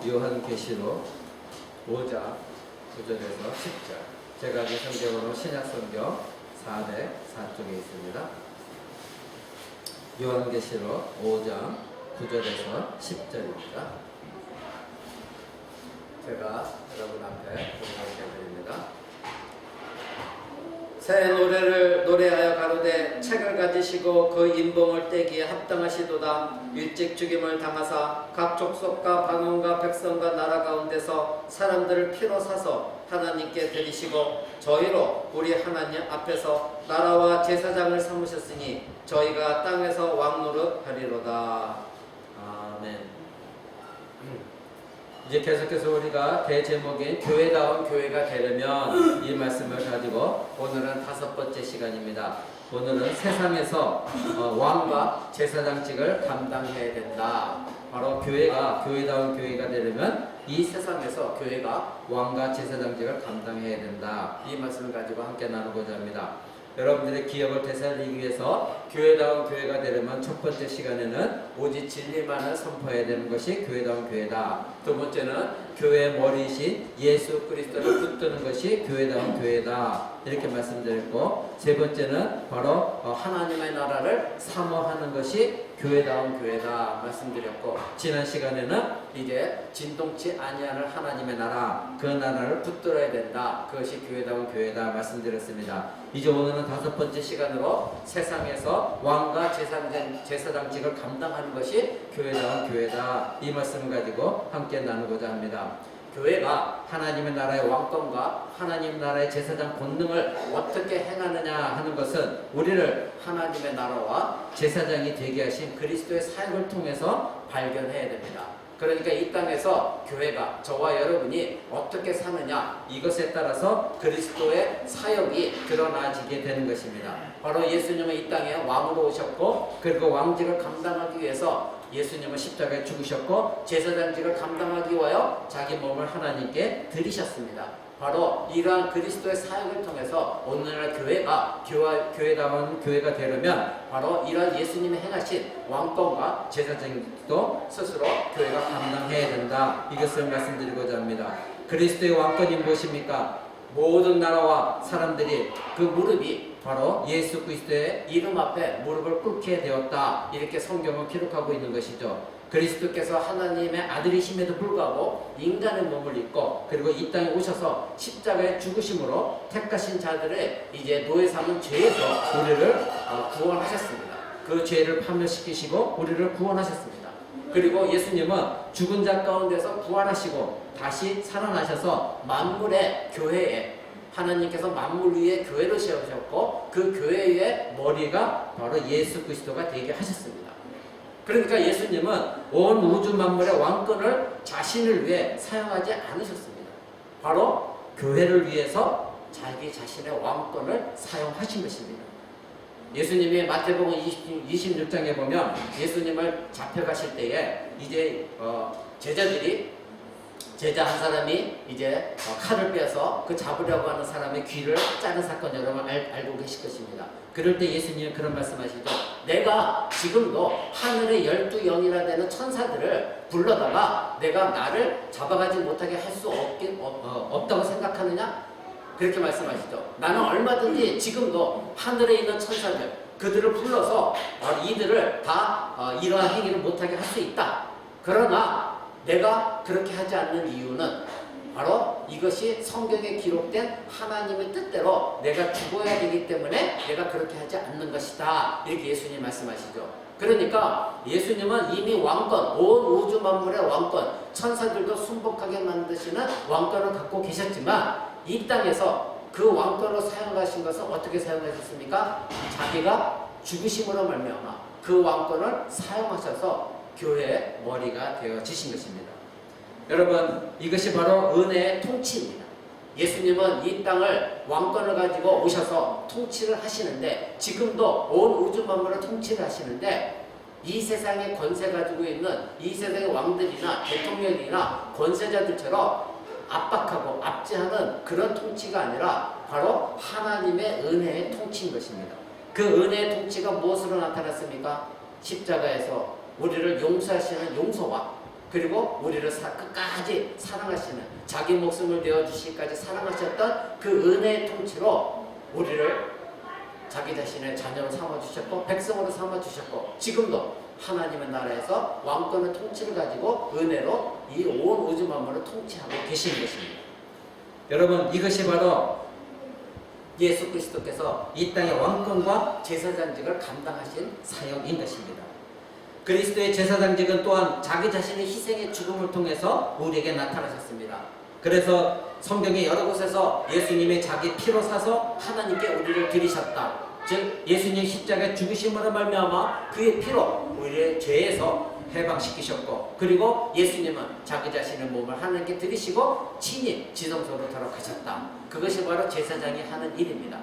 요한계시록 5장 9절에서 10절. 제가 가진 성경으로 신약성경 404쪽에 있습니다. 요한계시록 5장 9절에서 10절입니다. 제가 여러분 앞에 공부하게 드립니다. 새 노래를 노래하여 가로되 책을 가지시고 그 인봉을 떼기에 합당하시도다. 일찍 죽임을 당하사 각 족속과 방언과 백성과 나라 가운데서 사람들을 피로 사서 하나님께 드리시고 저희로 우리 하나님 앞에서 나라와 제사장을 삼으셨으니 저희가 땅에서 왕노릇 하리로다. 아멘. 이제 계속해서 우리가 대제목인 교회다운 교회가 되려면 이 말씀을 가지고 오늘은 5번째 시간입니다. 오늘은 세상에서 왕과 제사장직을 감당해야 된다. 바로 교회다운 교회가 되려면 이 세상에서 교회가 왕과 제사장직을 감당해야 된다. 이 말씀을 가지고 함께 나누고자 합니다. 여러분들의 기억을 되살리기 위해서 교회다운 교회가 되려면 첫 번째 시간에는 오직 진리만을 선포해야 되는 것이 교회다운 교회다. 두 번째는 교회의 머리이신 예수 그리스도를 붙드는 것이 교회다운 교회다. 이렇게 말씀드렸고, 세 번째는 바로 하나님의 나라를 사모하는 것이 교회다운 교회다 말씀드렸고, 지난 시간에는 이제 진동치 아니하는 하나님의 나라, 그 나라를 붙들어야 된다. 그것이 교회다운 교회다 말씀드렸습니다. 이제 오늘은 5번째 시간으로 세상에서 왕과 제사장직을 감당하는 것이 교회다운 교회다. 이 말씀을 가지고 함께 나누고자 합니다. 교회가 하나님의 나라의 왕권과 하나님 나라의 제사장 본능을 어떻게 행하느냐 하는 것은 우리를 하나님의 나라와 제사장이 되게 하신 그리스도의 사역을 통해서 발견해야 됩니다. 그러니까 이 땅에서 교회가 저와 여러분이 어떻게 사느냐, 이것에 따라서 그리스도의 사역이 드러나지게 되는 것입니다. 바로 예수님은 이 땅에 왕으로 오셨고, 그리고 왕직을 감당하기 위해서 예수님은 십자가에 죽으셨고, 제사장직을 감당하기 위하여 자기 몸을 하나님께 드리셨습니다. 바로 이러한 그리스도의 사역을 통해서 오늘날 교회가 교회다운 교회가 되려면 바로 이러한 예수님이 행하신 왕권과 제사장직도 스스로 교회가 감당해야 된다. 이것을 말씀드리고자 합니다. 그리스도의 왕권이 무엇입니까? 모든 나라와 사람들이 그 무릎이 바로 예수 그리스도의 이름 앞에 무릎을 꿇게 되었다. 이렇게 성경을 기록하고 있는 것이죠. 그리스도께서 하나님의 아들이심에도 불구하고 인간의 몸을 입고, 그리고 이 땅에 오셔서 십자가에 죽으심으로 택하신 자들의 이제 노예 삼은 죄에서 우리를 구원하셨습니다. 그 죄를 파멸시키시고 우리를 구원하셨습니다. 그리고 예수님은 죽은 자 가운데서 부활하시고 다시 살아나셔서 만물의 교회에, 하나님께서 만물 위에 교회를 세우셨고 그 교회의 머리가 바로 예수 그리스도가 되게 하셨습니다. 그러니까 예수님은 온 우주 만물의 왕권을 자신을 위해 사용하지 않으셨습니다. 바로 교회를 위해서 자기 자신의 왕권을 사용하신 것입니다. 예수님이 마태복음 26장에 보면 예수님을 잡혀가실 때에 이제 제자 한 사람이 이제 칼을 빼서 그 잡으려고 하는 사람의 귀를 자른 사건 여러분 알고 계실 것입니다. 그럴 때 예수님은 그런 말씀하시죠. 내가 지금도 하늘의 12영이나 되는 천사들을 불러다가 내가 나를 잡아가지 못하게 할 수 없다고 생각하느냐? 그렇게 말씀하시죠. 나는 얼마든지 지금도 하늘에 있는 천사들, 그들을 불러서 이들을 다 이러한 행위를 못하게 할 수 있다. 그러나 내가 그렇게 하지 않는 이유는 바로 이것이 성경에 기록된 하나님의 뜻대로 내가 죽어야 되기 때문에 내가 그렇게 하지 않는 것이다. 이렇게 예수님 말씀하시죠. 그러니까 예수님은 이미 왕권, 온 우주 만물의 왕권, 천사들도 순복하게 만드시는 왕권을 갖고 계셨지만 이 땅에서 그 왕권을 사용하신 것은 어떻게 사용하셨습니까? 자기가 죽으심으로 말미암아 그 왕권을 사용하셔서 교회의 머리가 되어지신 것입니다. 여러분, 이것이 바로 은혜의 통치입니다. 예수님은 이 땅을 왕권을 가지고 오셔서 통치를 하시는데, 지금도 온 우주 만물을 통치를 하시는데, 이 세상에 권세 가지고 있는 이 세상의 왕들이나 대통령이나 권세자들처럼 압박하고 압제하는 그런 통치가 아니라 바로 하나님의 은혜의 통치인 것입니다. 그 은혜의 통치가 무엇으로 나타났습니까? 십자가에서 우리를 용서하시는 용서와 그리고 우리를 끝까지 사랑하시는, 자기 목숨을 내어주시기까지 사랑하셨던 그 은혜의 통치로 우리를 자기 자신의 자녀로 삼아주셨고 백성으로 삼아주셨고, 지금도 하나님의 나라에서 왕권의 통치를 가지고 은혜로 이 온 우주 만물을 통치하고 계시는 것입니다. 여러분, 이것이 바로 예수 그리스도께서 이 땅의 왕권과 제사장직을 감당하신 사역인 것입니다. 그리스도의 제사장직은 또한 자기 자신의 희생의 죽음을 통해서 우리에게 나타나셨습니다. 그래서 성경의 여러 곳에서 예수님이 자기 피로 사서 하나님께 우리를 드리셨다. 즉 예수님의 십자가의 죽으심으로 말미암아 그의 피로 우리의 죄에서 해방시키셨고, 그리고 예수님은 자기 자신의 몸을 하나님께 드리시고 친히 지성소로 돌아가셨다. 그것이 바로 제사장이 하는 일입니다.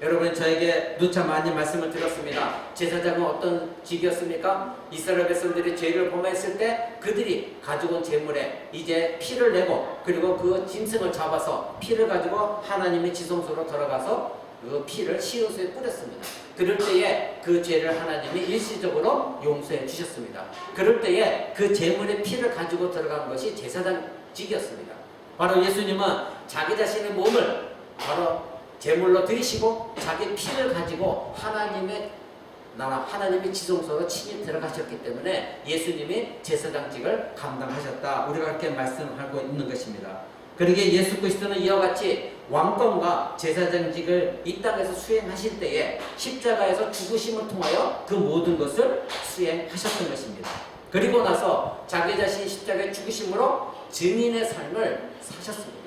여러분, 저에게 누차 많이 말씀을 드렸습니다. 제사장은 어떤 직이었습니까? 이스라엘 백성들이 죄를 범했을 때 그들이 가지고 온 제물에 이제 피를 내고, 그리고 그 짐승을 잡아서 피를 가지고 하나님의 지성소로 들어가서 그 피를 시온수에 뿌렸습니다. 그럴 때에 그 죄를 하나님이 일시적으로 용서해 주셨습니다. 그럴 때에 그 제물의 피를 가지고 들어간 것이 제사장직이었습니다. 바로 예수님은 자기 자신의 몸을 바로 제물로 드리시고 자기 피를 가지고 하나님의 나라, 하나님의 지성소로 친히 들어가셨기 때문에 예수님이 제사장직을 감당하셨다. 우리가 그렇게 말씀하고 있는 것입니다. 그러기에 예수 그리스도는 이와 같이 왕권과 제사장직을 이 땅에서 수행하실 때에 십자가에서 죽으심을 통하여 그 모든 것을 수행하셨던 것입니다. 그리고 나서 자기 자신이 십자가에 죽으심으로 증인의 삶을 사셨습니다.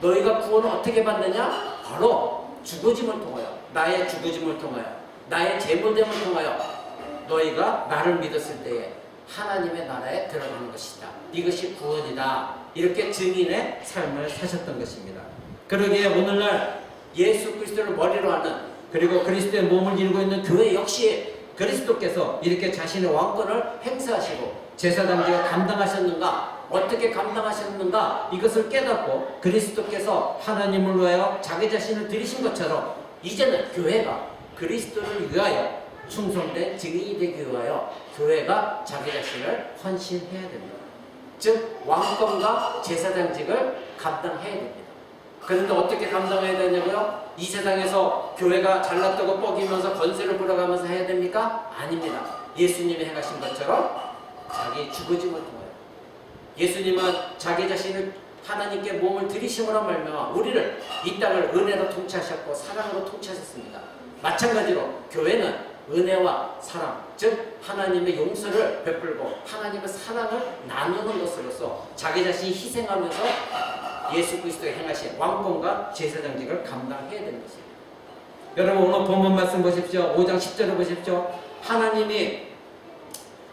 너희가 구원을 어떻게 받느냐? 바로 죽어짐을 통하여, 나의 죽어짐을 통하여, 나의 제물됨을 통하여 너희가 나를 믿었을 때에 하나님의 나라에 들어가는 것이다. 이것이 구원이다. 이렇게 증인의 삶을 사셨던 것입니다. 그러기에 오늘날 예수 그리스도를 머리로 하는, 그리고 그리스도의 몸을 이루고 있는 교회 역시 그리스도께서 이렇게 자신의 왕권을 행사하시고 제사장직을 감당하셨는가, 어떻게 감당하셨는가, 이것을 깨닫고 그리스도께서 하나님을 위하여 자기 자신을 드리신 것처럼 이제는 교회가 그리스도를 위하여 충성된 증인이 되기 위하여 교회가 자기 자신을 헌신해야 됩니다. 즉 왕권과 제사장직을 감당해야 됩니다. 그런데 어떻게 감당해야 되냐고요? 이 세상에서 교회가 잘났다고 뻐기면서 권세를 부려가면서 해야 됩니까? 아닙니다. 예수님이 행하신 것처럼 자기 죽어짐을 통하여, 예수님은 자기 자신을 하나님께 몸을 들이심으로 말미암아 우리를 이 땅을 은혜로 통치하셨고 사랑으로 통치하셨습니다. 마찬가지로 교회는 은혜와 사랑, 즉 하나님의 용서를 베풀고 하나님의 사랑을 나누는 것으로서 자기 자신이 희생하면서 예수 그리스도가 행하신 왕권과 제사장직을 감당해야 되는 것입니다. 여러분, 오늘 본문 말씀 보십시오. 5장 10절을 보십시오. 하나님이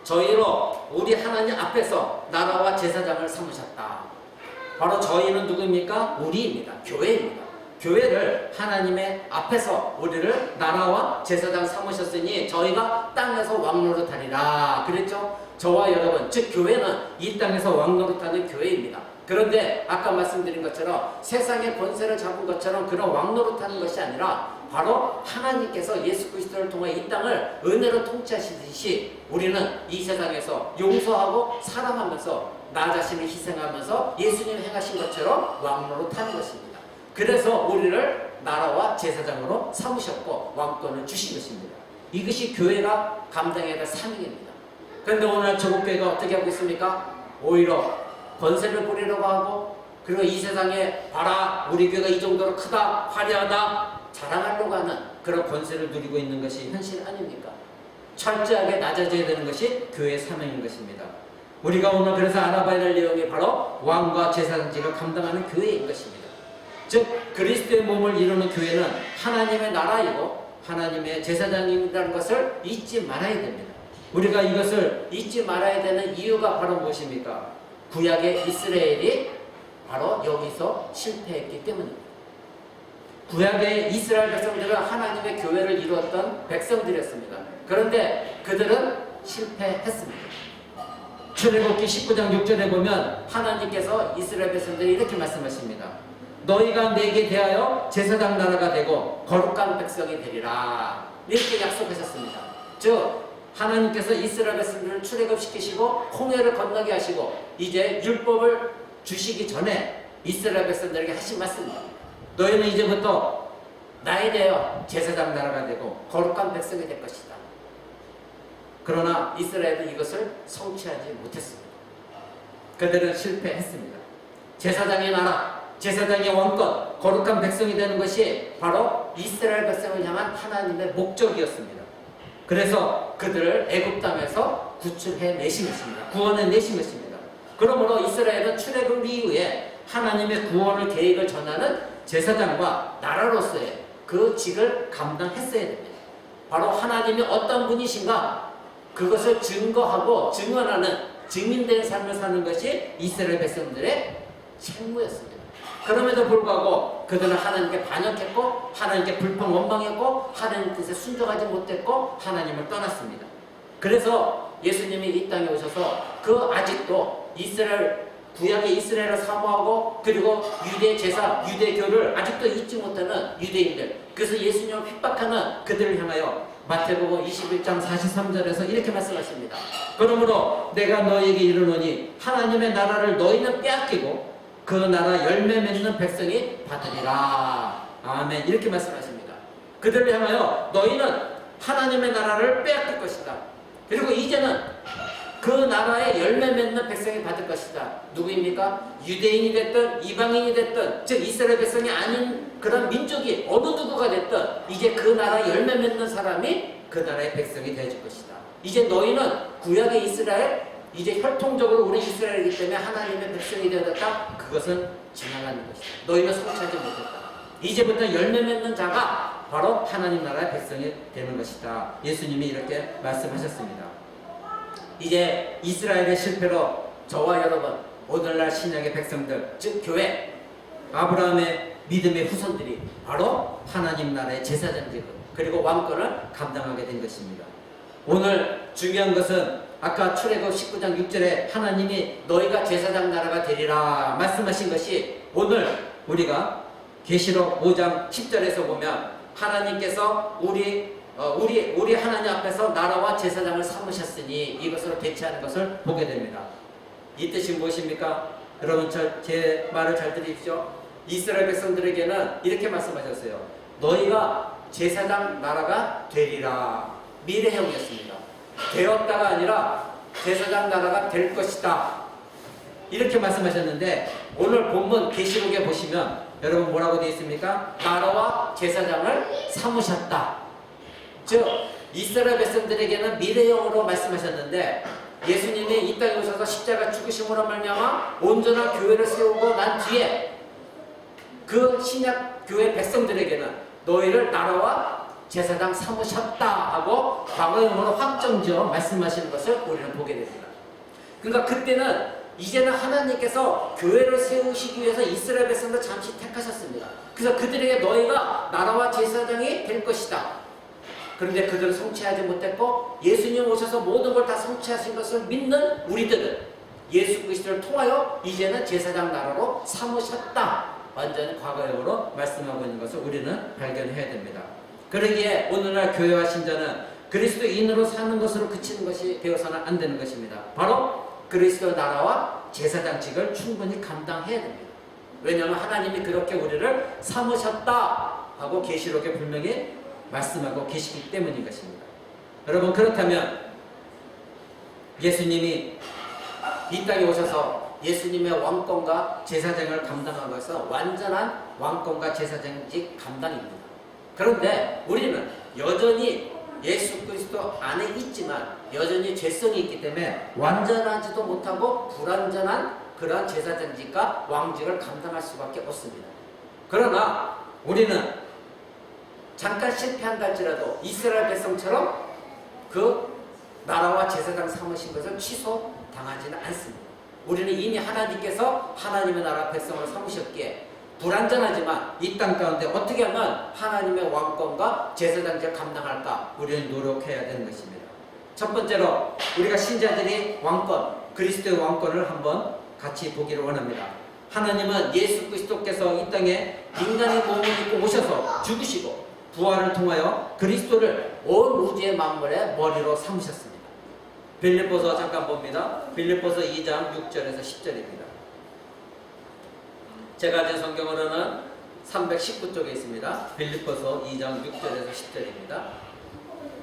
저희로 우리 하나님 앞에서 나라와 제사장을 삼으셨다. 바로 저희는 누구입니까? 우리입니다. 교회입니다. 교회를 하나님의 앞에서 우리를 나라와 제사장 삼으셨으니 저희가 땅에서 왕노릇하리라 그랬죠. 저와 여러분, 즉 교회는 이 땅에서 왕노릇하는 교회입니다. 그런데 아까 말씀드린 것처럼 세상의 권세를 잡은 것처럼 그런 왕노릇하는 것이 아니라 바로 하나님께서 예수 그리스도를 통해 이 땅을 은혜로 통치하시듯이 우리는 이 세상에서 용서하고 사랑하면서 나 자신을 희생하면서 예수님 행하신 것처럼 왕노릇하는 것입니다. 그래서 우리를 나라와 제사장으로 삼으셨고 왕권을 주신 것입니다. 이것이 교회가 감당해야 될 사명입니다. 그런데 오늘 저국교회가 어떻게 하고 있습니까? 오히려 권세를 부리려고 하고, 그리고 이 세상에 봐라 우리 교회가 이 정도로 크다 화려하다 자랑하려고 하는 그런 권세를 누리고 있는 것이 현실 아닙니까? 철저하게 낮아져야 되는 것이 교회의 사명인 것입니다. 우리가 오늘 그래서 알아봐야 될 내용이 바로 왕과 제사장직을 감당하는 교회인 것입니다. 즉 그리스도의 몸을 이루는 교회는 하나님의 나라이고 하나님의 제사장이라는 것을 잊지 말아야 됩니다. 우리가 이것을 잊지 말아야 되는 이유가 바로 무엇입니까? 구약의 이스라엘이 바로 여기서 실패했기 때문입니다. 구약의 이스라엘 백성들은 하나님의 교회를 이루었던 백성들이었습니다. 그런데 그들은 실패했습니다. 출애굽기 19장 6절에 보면 하나님께서 이스라엘 백성들이 이렇게 말씀하십니다. 너희가 내게 대하여 제사장 나라가 되고 거룩한 백성이 되리라. 이렇게 약속하셨습니다. 즉 하나님께서 이스라엘 백성들을 출애굽시키시고 홍해를 건너게 하시고 이제 율법을 주시기 전에 이스라엘 백성들에게 하신 말씀입니다. 너희는 이제부터 나에 대하여 제사장 나라가 되고 거룩한 백성이 될 것이다. 그러나 이스라엘은 이것을 성취하지 못했습니다. 그들은 실패했습니다. 제사장의 나라, 제사장의 왕권, 거룩한 백성이 되는 것이 바로 이스라엘 백성을 향한 하나님의 목적이었습니다. 그래서 그들을 애굽 땅에서 구출해 내신 것입니다. 구원해 내신 것입니다. 그러므로 이스라엘은 출애굽 이후에 하나님의 구원을 계획을 전하는 제사장과 나라로서의 그 직을 감당했어야 됩니다. 바로 하나님이 어떤 분이신가 그것을 증거하고 증언하는 증인된 삶을 사는 것이 이스라엘 백성들의 책무였습니다. 그럼에도 불구하고 그들은 하나님께 반역했고 하나님께 불평 원망했고 하나님 뜻에 순종하지 못했고 하나님을 떠났습니다. 그래서 예수님이 이 땅에 오셔서 그 아직도 이스라엘 구약의 이스라엘을 사모하고 그리고 유대 제사, 유대교를 아직도 잊지 못하는 유대인들, 그래서 예수님을 핍박하는 그들을 향하여 마태복음 21장 43절에서 이렇게 말씀하십니다. 그러므로 내가 너희에게 이르노니 하나님의 나라를 너희는 빼앗기고 그 나라 열매 맺는 백성이 받으리라. 아멘. 이렇게 말씀하십니다. 그들을 향하여 너희는 하나님의 나라를 빼앗길 것이다. 그리고 이제는 그 나라의 열매 맺는 백성이 받을 것이다. 누구입니까? 유대인이 됐든 이방인이 됐든 즉 이스라엘 백성이 아닌 그런 민족이 어느 누구가 됐든 이제 그 나라 열매 맺는 사람이 그 나라의 백성이 되어줄 것이다. 이제 너희는 구약의 이스라엘 이제 혈통적으로 우리 이스라엘이기 때문에 하나님의 백성이 되었다. 그것은 지나가는 것이다. 너희는 성취하지 못했다. 이제부터 열매 맺는 자가 바로 하나님 나라의 백성이 되는 것이다. 예수님이 이렇게 말씀하셨습니다. 이제 이스라엘의 실패로 저와 여러분 오늘날 신약의 백성들 즉 교회 아브라함의 믿음의 후손들이 바로 하나님 나라의 제사장직을 그리고 왕권을 감당하게 된 것입니다. 오늘 중요한 것은 아까 출애굽 19장 6절에 하나님이 너희가 제사장 나라가 되리라 말씀하신 것이 오늘 우리가 계시록 5장 10절에서 보면 하나님께서 우리 하나님 앞에서 나라와 제사장을 삼으셨으니 이것으로 대체하는 것을 보게 됩니다. 이 뜻이 무엇입니까? 여러분 제 말을 잘 들으십시오. 이스라엘 백성들에게는 이렇게 말씀하셨어요. 너희가 제사장 나라가 되리라. 미래형이었습니다. 되었다가 아니라 제사장 나라가 될 것이다. 이렇게 말씀하셨는데 오늘 본문 계시록에 보시면 여러분 뭐라고 되어 있습니까? 나라와 제사장을 삼으셨다. 즉 이스라엘 백성들에게는 미래형으로 말씀하셨는데 예수님이 이 땅에 오셔서 십자가 죽으심으로 말미암아 온전한 교회를 세우고 난 뒤에 그 신약 교회 백성들에게는 너희를 나라와 제사장 삼으셨다 하고 과거형으로 확정지어 말씀하시는 것을 우리는 보게 됩니다. 그러니까 그때는 이제는 하나님께서 교회를 세우시기 위해서 이스라엘 백성들 잠시 택하셨습니다. 그래서 그들에게 너희가 나라와 제사장이 될 것이다. 그런데 그들은 성취하지 못했고 예수님 오셔서 모든 걸 다 성취하신 것을 믿는 우리들은 예수 그리스도를 통하여 이제는 제사장 나라로 삼으셨다. 완전히 과거형으로 말씀하고 있는 것을 우리는 발견해야 됩니다. 그러기에 오늘날 교회와 신자는 그리스도인으로 사는 것으로 그치는 것이 되어서는 안 되는 것입니다. 바로 그리스도 나라와 제사장직을 충분히 감당해야 됩니다. 왜냐하면 하나님이 그렇게 우리를 삼으셨다 하고 계시록에 분명히 말씀하고 계시기 때문인 것입니다. 여러분 그렇다면 예수님이 이 땅에 오셔서 예수님의 왕권과 제사장을 감당하고 해서 완전한 왕권과 제사장직 감당입니다. 그런데 우리는 여전히 예수 그리스도 안에 있지만 여전히 죄성이 있기 때문에 완전하지도 못하고 불완전한 그러한 제사장직과 왕직을 감당할 수밖에 없습니다. 그러나 우리는 잠깐 실패한다 할지라도 이스라엘 백성처럼 그 나라와 제사장 삼으신 것을 취소당하지는 않습니다. 우리는 이미 하나님께서 하나님의 나라 백성을 삼으셨기에 불완전하지만 이 땅 가운데 어떻게 하면 하나님의 왕권과 제사장직을 감당할까 우리는 노력해야 되는 것입니다. 첫 번째로 우리가 신자들이 왕권, 그리스도의 왕권을 한번 같이 보기를 원합니다. 하나님은 예수 그리스도께서 이 땅에 인간의 몸을 입고 오셔서 죽으시고 부활을 통하여 그리스도를 온 우주의 만물의 머리로 삼으셨습니다. 빌립보서 잠깐 봅니다. 빌립보서 2장 6절에서 10절입니다. 제가 가진 성경으로는 319쪽에 있습니다. 빌립보서 2장 6절에서 10절입니다.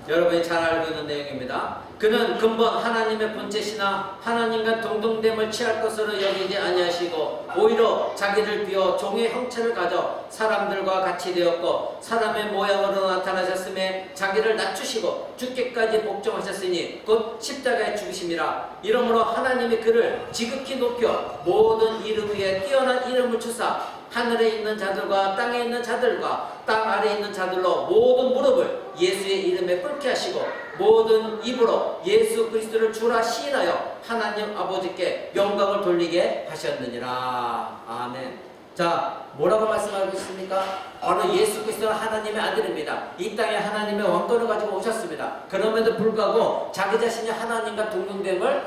여러분이 잘 알고 있는 내용입니다. 그는 근본 하나님의 본체시나 하나님과 동등됨을 취할 것으로 여기지 아니하시고 오히려 자기를 비워 종의 형체를 가져 사람들과 같이 되었고 사람의 모양으로 나타나셨음에 자기를 낮추시고 죽기까지 복종하셨으니 곧 십자가에 죽으심이라. 이러므로 하나님이 그를 지극히 높여 모든 이름 위에 뛰어난 이름을 주사 하늘에 있는 자들과 땅에 있는 자들과 땅 아래에 있는 자들로 모든 무릎을 예수의 이름에 꿇게 하시고 모든 입으로 예수 그리스도를 주라 시인하여 하나님 아버지께 영광을 돌리게 하셨느니라. 아멘. 자, 뭐라고 말씀하고 있습니까? 바로 예수 그리스도는 하나님의 아들입니다. 이 땅에 하나님의 왕권을 가지고 오셨습니다. 그럼에도 불구하고 자기 자신이 하나님과 동등됨을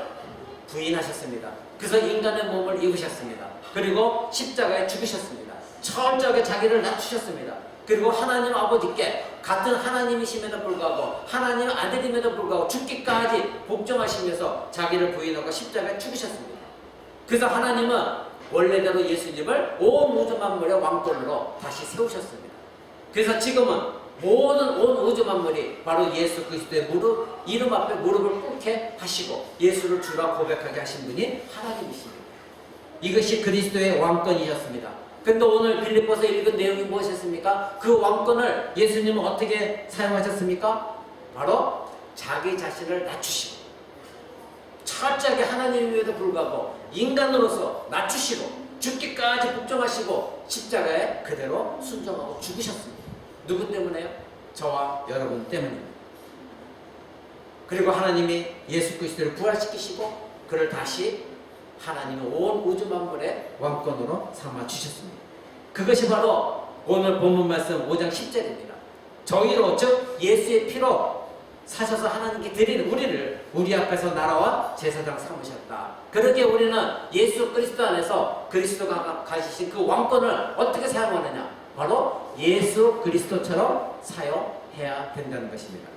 부인하셨습니다. 그래서 인간의 몸을 입으셨습니다. 그리고 십자가에 죽으셨습니다. 철저하게 자기를 낮추셨습니다. 그리고 하나님 아버지께 같은 하나님이심에도 불구하고 하나님 아들임에도 불구하고 죽기까지 복종하시면서 자기를 부인하고 십자가에 죽으셨습니다. 그래서 하나님은 원래대로 예수님을 온 우주 만물의 왕권으로 다시 세우셨습니다. 그래서 지금은 모든 온 우주 만물이 바로 예수 그리스도의 이름 앞에 무릎을 꿇게 하시고 예수를 주라 고백하게 하신 분이 하나님이십니다. 이것이 그리스도의 왕권이셨습니다. 근데 오늘 빌립보서 읽은 내용이 무엇이었습니까? 그 왕권을 예수님은 어떻게 사용하셨습니까? 바로 자기 자신을 낮추시고 철저하게 하나님임에도 불구하고 인간으로서 낮추시고 죽기까지 복종하시고 십자가에 그대로 순종하고 죽으셨습니다. 누구 때문에요? 저와 여러분 때문입니다. 그리고 하나님이 예수 그리스도를 부활시키시고 그를 다시 하나님의 온 우주 만물의 왕권으로 삼아 주셨습니다. 그것이 바로 오늘 본문 말씀 5장 10절입니다. 저희로 즉 예수의 피로 사셔서 하나님께 드리는 우리를 우리 앞에서 나라와 제사장 삼으셨다. 그러기에 우리는 예수 그리스도 안에서 그리스도가 가지신 그 왕권을 어떻게 사용하느냐? 바로 예수 그리스도처럼 사용해야 된다는 것입니다.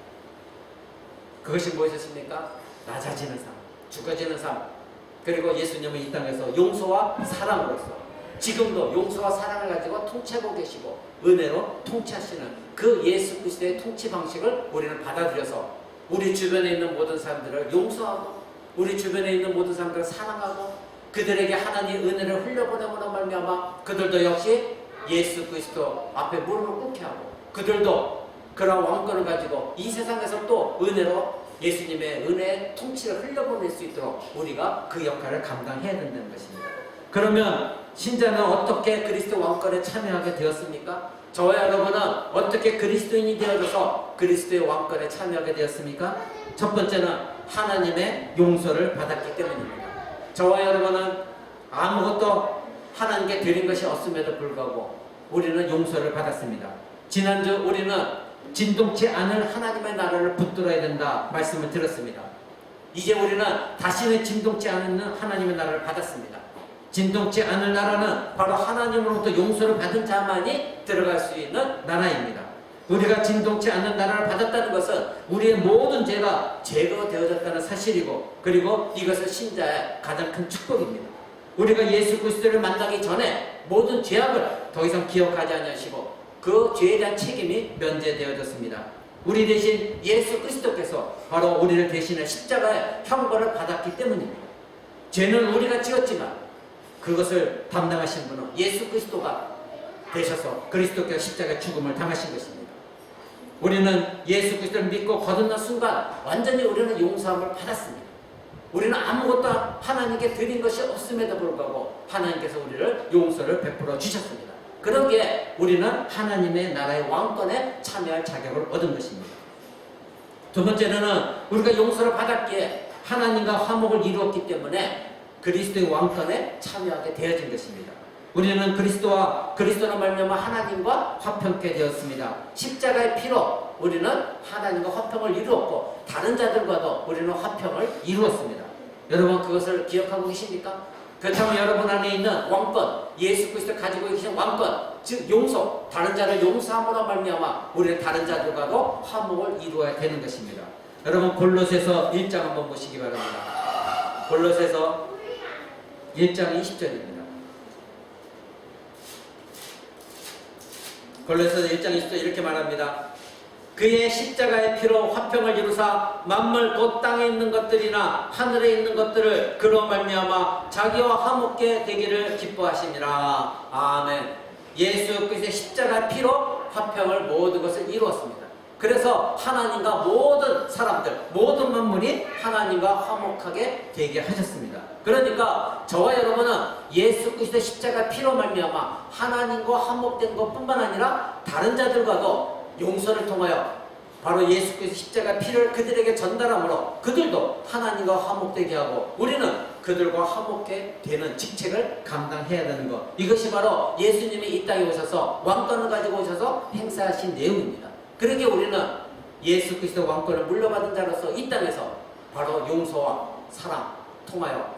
그것이 무엇이었습니까? 낮아지는 삶, 죽어지는 삶, 그리고 예수님은 이 땅에서 용서와 사랑으로서 지금도 용서와 사랑을 가지고 통치하고 계시고 은혜로 통치하시는 그 예수 그리스도의 통치 방식을 우리는 받아들여서 우리 주변에 있는 모든 사람들을 용서하고 우리 주변에 있는 모든 사람들을 사랑하고 그들에게 하나님의 은혜를 흘려보내므로 말미암아 그들도 역시 예수 그리스도 앞에 무릎을 꿇게 하고 그들도 그런 왕권을 가지고 이 세상에서 또 은혜로 예수님의 은혜의 통치를 흘려보낼 수 있도록 우리가 그 역할을 감당해야 된다는 것입니다. 그러면 신자는 어떻게 그리스도 왕권에 참여하게 되었습니까? 저와 여러분은 어떻게 그리스도인이 되어져서 그리스도의 왕권에 참여하게 되었습니까? 첫 번째는 하나님의 용서를 받았기 때문입니다. 저와 여러분은 아무것도 하나님께 드린 것이 없음에도 불구하고 우리는 용서를 받았습니다. 지난주 우리는 진동치 않을 하나님의 나라를 붙들어야 된다 말씀을 들었습니다. 이제 우리는 다시는 진동치 않는 하나님의 나라를 받았습니다. 진동치 않을 나라는 바로 하나님으로부터 용서를 받은 자만이 들어갈 수 있는 나라입니다. 우리가 진동치 않는 나라를 받았다는 것은 우리의 모든 죄가 제거되어졌다는 사실이고 그리고 이것은 신자의 가장 큰 축복입니다. 우리가 예수 그리스도를 만나기 전에 모든 죄악을 더 이상 기억하지 않으시고 그 죄에 대한 책임이 면제되어졌습니다. 우리 대신 예수 그리스도께서 바로 우리를 대신해 십자가의 형벌을 받았기 때문입니다. 죄는 우리가 지었지만 그것을 담당하신 분은 예수 그리스도가 되셔서 그리스도께서 십자가의 죽음을 당하신 것입니다. 우리는 예수 그리스도를 믿고 거듭난 순간 완전히 우리는 용서함을 받았습니다. 우리는 아무것도 하나님께 드린 것이 없음에도 불구하고 하나님께서 우리를 용서를 베풀어 주셨습니다. 그러기에 우리는 하나님의 나라의 왕권에 참여할 자격을 얻은 것입니다. 두 번째는 우리가 용서를 받았기에 하나님과 화목을 이루었기 때문에 그리스도의 왕권에 참여하게 되어진 것입니다. 우리는 그리스도로 말미암아 하나님과 화평케 되었습니다. 십자가의 피로 우리는 하나님과 화평을 이루었고 다른 자들과도 우리는 화평을 이루었습니다. 여러분 그것을 기억하고 계십니까? 그렇다면 여러분 안에 있는 왕권, 예수 그리스도 가지고 계신 왕권, 즉 용서, 다른 자를 용서함으로 말미암아 우리는 다른 자들과도 화목을 이루어야 되는 것입니다. 여러분 골로새서 1장 한번 보시기 바랍니다. 골로새서 1장 20절입니다. 골로새서 1장 20절 이렇게 말합니다. 그의 십자가의 피로 화평을 이루사 만물 곧 땅에 있는 것들이나 하늘에 있는 것들을 그로 말미암아 자기와 화목게 되기를 기뻐하시니라. 아멘. 예수 그리스도의 십자가의 피로 화평을 모든 것을 이루었습니다. 그래서 하나님과 모든 사람들, 모든 만물이 하나님과 화목하게 되게 하셨습니다. 그러니까 저와 여러분은 예수 그리스도의 십자가 피로 말미암아 하나님과 화목된 것뿐만 아니라 다른 자들과도 용서를 통하여 바로 예수 그리스도 십자가 피를 그들에게 전달함으로 그들도 하나님과 화목되게 하고 우리는 그들과 화목게 되는 직책을 감당해야 되는 것. 이것이 바로 예수님이 이 땅에 오셔서 왕권을 가지고 오셔서 행사하신 내용입니다. 그러기에 우리는 예수 그리스도 왕권을 물려받은 자로서 이 땅에서 바로 용서와 사랑 통하여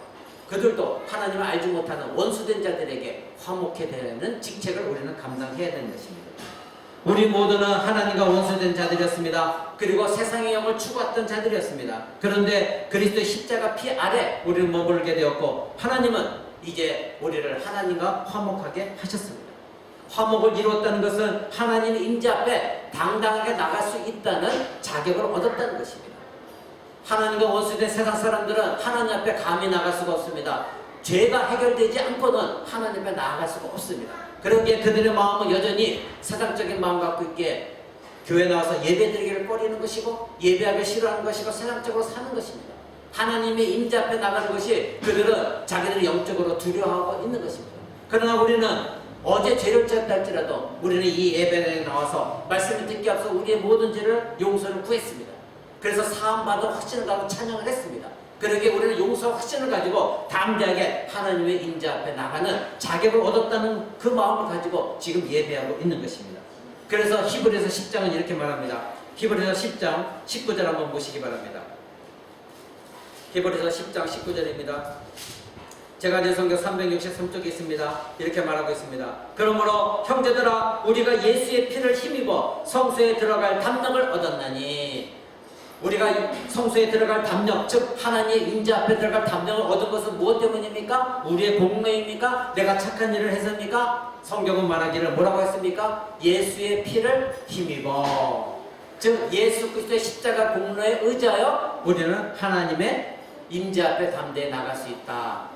그들도 하나님을 알지 못하는 원수된 자들에게 화목해 되는 직책을 우리는 감당해야 되는 것입니다. 우리 모두는 하나님과 원수된 자들이었습니다. 그리고 세상의 영을 추구했던 자들이었습니다. 그런데 그리스도의 십자가 피 아래 우리는 머물게 되었고 하나님은 이제 우리를 하나님과 화목하게 하셨습니다. 화목을 이루었다는 것은 하나님의 임재 앞에 당당하게 나갈 수 있다는 자격을 얻었다는 것입니다. 하나님과 원수된 세상 사람들은 하나님 앞에 감히 나갈 수가 없습니다. 죄가 해결되지 않고는 하나님 앞에 나아갈 수가 없습니다. 그러기에 그들의 마음은 여전히 세상적인 마음 갖고 있기에 교회 나와서 예배드리기를 꺼리는 것이고 예배하기 싫어하는 것이고 세상적으로 사는 것입니다. 하나님의 임재 앞에 나가는 것이 그들은 자기들이 영적으로 두려워하고 있는 것입니다. 그러나 우리는 어제 죄를 지었다 할지라도 우리는 이 예배에 나와서 말씀을 듣기 앞서 우리의 모든 죄를 용서를 구했습니다. 그래서 사함받은 확신을 가지고 찬양을 했습니다. 그러기에 우리는 용서와 확신을 가지고 담대하게 하나님의 임재 앞에 나가는 자격을 얻었다는 그 마음을 가지고 지금 예배하고 있는 것입니다. 그래서 히브리서 10장은 이렇게 말합니다. 히브리서 10장 19절 한번 보시기 바랍니다. 히브리서 10장 19절입니다. 제가 제 성경 363쪽에 있습니다. 이렇게 말하고 있습니다. 그러므로 형제들아 우리가 예수의 피를 힘입어 성소에 들어갈 담력을 얻었나니 우리가 성소에 들어갈 담력, 즉 하나님의 임재 앞에 들어갈 담력을 얻은 것은 무엇 때문입니까? 우리의 공로입니까? 내가 착한 일을 해서입니까? 성경은 말하기를 뭐라고 했습니까? 예수의 피를 힘입어, 즉 예수 그리스도의 십자가 공로에 의지하여 우리는 하나님의 임재 앞에 담대히 나갈 수 있다.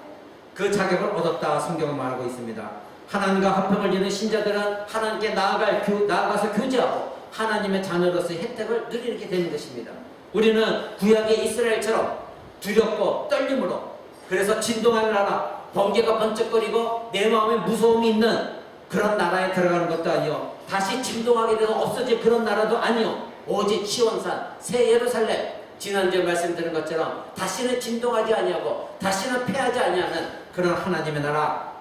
그 자격을 얻었다 성경은 말하고 있습니다. 하나님과 화평을 이루는 신자들은 하나님께 나아가서 교제하고 하나님의 자녀로서의 혜택을 누리게 되는 것입니다. 우리는 구약의 이스라엘처럼 두렵고 떨림으로, 그래서 진동하는 나라, 번개가 번쩍거리고 내 마음에 무서움이 있는 그런 나라에 들어가는 것도 아니요, 다시 진동하게 되고 없어질 그런 나라도 아니요, 오직 시온산 새 예루살렘, 지난주에 말씀드린 것처럼 다시는 진동하지 아니하고 다시는 패하지 아니하는 그런 하나님의 나라,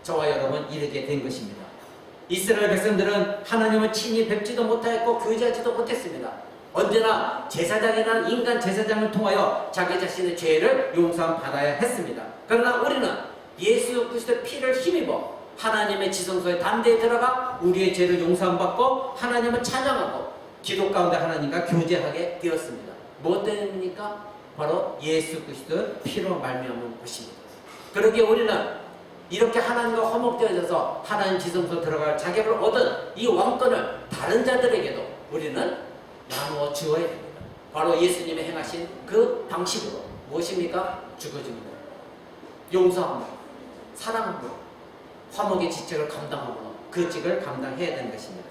저와 여러분 이르게 된 것입니다. 이스라엘 백성들은 하나님을 친히 뵙지도 못하였고 교제하지도 못했습니다. 언제나 제사장이라는 인간 제사장을 통하여 자기 자신의 죄를 용서함 받아야 했습니다. 그러나 우리는 예수 그리스도의 피를 힘입어 하나님의 지성소에 담대히 들어가 우리의 죄를 용서함 받고 하나님을 찬양하고 기도 가운데 하나님과 교제하게 되었습니다. 무엇 때문입니까? 바로 예수 그리스도의 피로 말미암은 것입니다. 그러기에 우리는 이렇게 하나님과 화목되어져서 하나님 지성소 들어갈 자격을 얻은 이 왕권을 다른 자들에게도 우리는 나누어 주어야 됩니다. 바로 예수님이 행하신 그 방식으로, 무엇입니까? 죽어주는 것, 용서함으로, 사랑함으로, 화목의 직책을 감당함으로 그 직을 감당해야 되는 것입니다.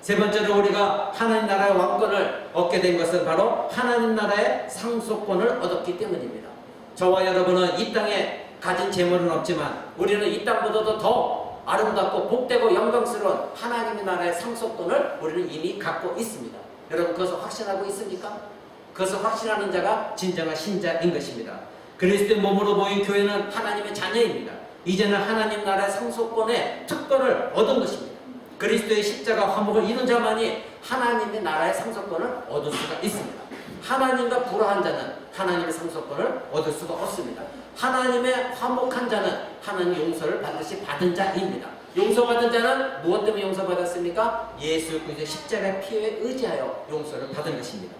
세 번째로 우리가 하나님 나라의 왕권을 얻게 된 것은 바로 하나님 나라의 상속권을 얻었기 때문입니다. 저와 여러분은 이 땅에 가진 재물은 없지만 우리는 이 땅보다도 더 아름답고 복되고 영광스러운 하나님의 나라의 상속권을 우리는 이미 갖고 있습니다. 여러분 그것을 확신하고 있습니까? 그것을 확신하는 자가 진정한 신자인 것입니다. 그리스도의 몸으로 모인 교회는 하나님의 자녀입니다. 이제는 하나님 나라의 상속권의 특권을 얻은 것입니다. 그리스도의 십자가 화목을 이룬 자만이 하나님의 나라의 상속권을 얻을 수가 있습니다. 하나님과 불화한 자는 하나님의 상속권을 얻을 수가 없습니다. 하나님의 화목한 자는 하나님의 용서를 반드시 받은 자입니다. 용서받은 자는 무엇 때문에 용서받았습니까? 예수 그리스도의 십자가의 피에 의지하여 용서를 받은 것입니다.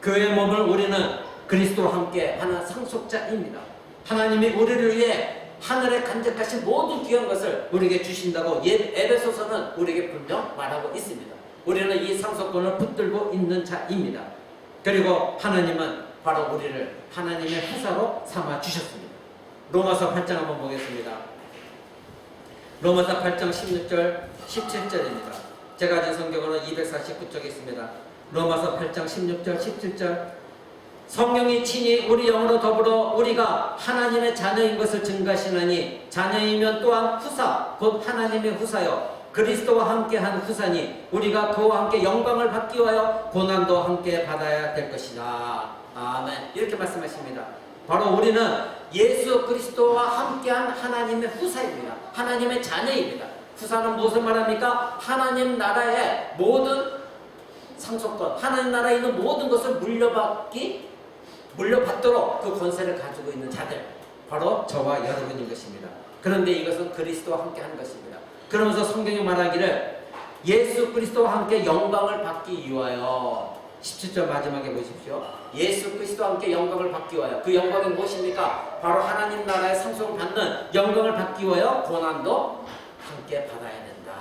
그의 몸을 우리는 그리스도와 함께 하는 상속자입니다. 하나님이 우리를 위해 하늘에 간직하신 모든 귀한 것을 우리에게 주신다고 에베소서는 우리에게 분명 말하고 있습니다. 우리는 이 상속권을 붙들고 있는 자입니다. 그리고 하나님은 바로 우리를 하나님의 후사로 삼아 주셨습니다. 로마서 8장 한번 보겠습니다. 로마서 8장 16절 17절입니다. 제가 가진 성경으로는 249쪽에 있습니다. 로마서 8장 16절 17절 성령이 친히 우리 영으로 더불어 우리가 하나님의 자녀인 것을 증거하시나니 자녀이면 또한 후사 곧 하나님의 후사여 그리스도와 함께한 후사니 우리가 그와 함께 영광을 받기 위하여 고난도 함께 받아야 될 것이다. 아멘. 이렇게 말씀하십니다. 바로 우리는 예수 그리스도와 함께한 하나님의 후사입니다. 하나님의 자녀입니다. 후사는 무엇을 말합니까? 하나님 나라의 모든 상속권, 하나님 나라에 있는 모든 것을 물려받도록 그 권세를 가지고 있는 자들, 바로 저와 여러분인 것입니다. 그런데 이것은 그리스도와 함께 한 것입니다. 그러면서 성경이 말하기를 예수 그리스도와 함께 영광을 받기 위하여 17절 마지막에 보십시오. 예수 그리스도와 함께 영광을 받기 위하여 그 영광이 무엇입니까? 바로 하나님 나라의 상속을 받는 영광을 받기 위하여 고난도 함께 받아야 된다.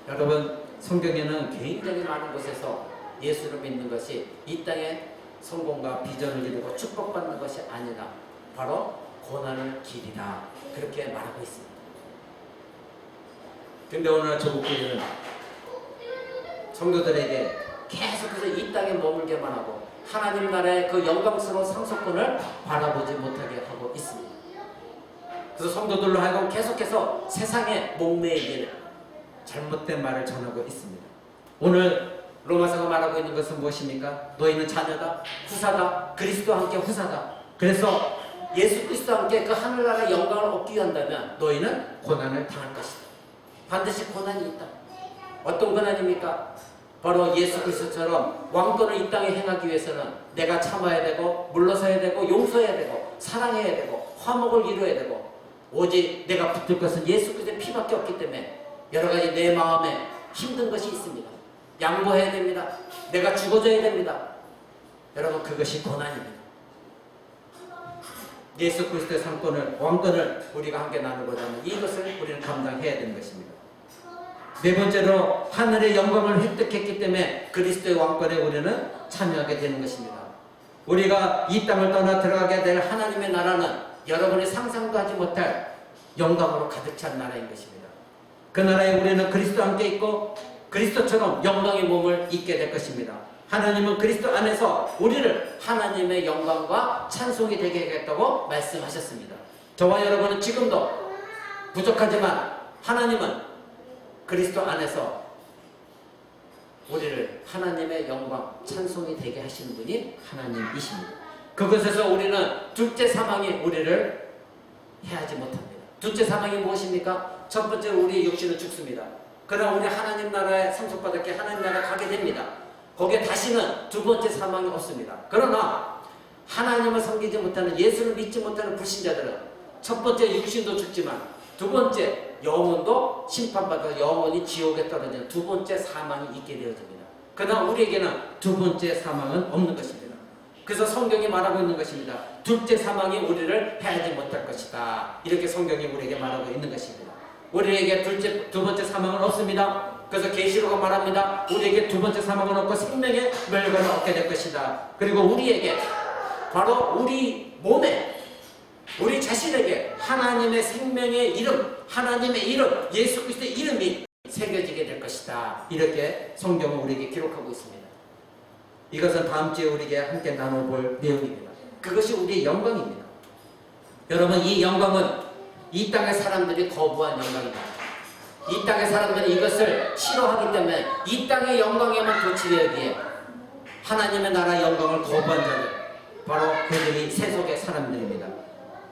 여러분 성경에는 굉장히 많은 곳에서 예수를 믿는 것이 이 땅에 성공과 비전을 이루고 축복받는 것이 아니라 바로 고난의 길이다. 그렇게 말하고 있습니다. 근데 오늘 조국교회는 성도들에게 계속해서 이 땅에 머물게만 하고 하나님 나라의 그 영광스러운 상속권을 바라보지 못하게 하고 있습니다. 그래서 성도들로 하여금 계속해서 세상에 목매이게 잘못된 말을 전하고 있습니다. 오늘 로마서가 말하고 있는 것은 무엇입니까? 너희는 자녀다, 후사다, 그리스도와 함께 후사다. 그래서 예수 그리스도와 함께 그 하늘나라의 영광을 얻기 위한다면 너희는 고난을 당할 것이다. 반드시 고난이 있다. 어떤 고난입니까? 바로 예수 그리스도처럼 왕권을 이 땅에 행하기 위해서는 내가 참아야 되고 물러서야 되고 용서해야 되고 사랑해야 되고 화목을 이루어야 되고 오직 내가 붙들 것은 예수 그리스도의 피밖에 없기 때문에 여러 가지 내 마음에 힘든 것이 있습니다. 양보해야 됩니다. 내가 죽어줘야 됩니다. 여러분 그것이 고난입니다. 예수 그리스도의 상권을 왕권을 우리가 함께 나누고자 하는 이것을 우리는 감당해야 되는 것입니다. 네 번째로 하늘의 영광을 획득했기 때문에 그리스도의 왕권에 우리는 참여하게 되는 것입니다. 우리가 이 땅을 떠나 들어가게 될 하나님의 나라는 여러분이 상상도 하지 못할 영광으로 가득 찬 나라인 것입니다. 그 나라에 우리는 그리스도와 함께 있고 그리스도처럼 영광의 몸을 입게 될 것입니다. 하나님은 그리스도 안에서 우리를 하나님의 영광과 찬송이 되게 하겠다고 말씀하셨습니다. 저와 여러분은 지금도 부족하지만 하나님은 그리스도 안에서 우리를 하나님의 영광, 찬송이 되게 하시는 분이 하나님이십니다. 그것에서 우리는 둘째 사망이 우리를 해하지 못합니다. 둘째 사망이 무엇입니까? 첫 번째로 우리의 육신은 죽습니다. 그러나 우리 하나님 나라에 상속받을 게 하나님 나라에 가게 됩니다. 거기에 다시는 두 번째 사망이 없습니다. 그러나 하나님을 섬기지 못하는 예수를 믿지 못하는 불신자들은 첫 번째 육신도 죽지만 두 번째 영혼도 심판받아 영혼이 지옥에 떨어지는 두 번째 사망이 있게 되어집니다. 그러나 우리에게는 두 번째 사망은 없는 것입니다. 그래서 성경이 말하고 있는 것입니다. 둘째 사망이 우리를 해하지 못할 것이다. 이렇게 성경이 우리에게 말하고 있는 것입니다. 우리에게 두 번째 사망은 없습니다. 그래서 계시록은 말합니다. 우리에게 두 번째 사망은 없고 생명의 멸관을 얻게 될 것이다. 그리고 우리에게 바로 우리 몸에 우리 자신에게 하나님의 생명의 이름, 하나님의 이름, 예수 그리스도의 이름이 새겨지게 될 것이다. 이렇게 성경은 우리에게 기록하고 있습니다. 이것은 다음 주에 우리에게 함께 나눠볼 내용입니다. 그것이 우리의 영광입니다. 여러분 이 영광은 이 땅의 사람들이 거부한 영광입니다. 이 땅의 사람들이 이것을 싫어하기 때문에 이 땅의 영광에만 도취되기에 하나님의 나라의 영광을 거부한 자들 바로 그들이 세속의 사람들입니다.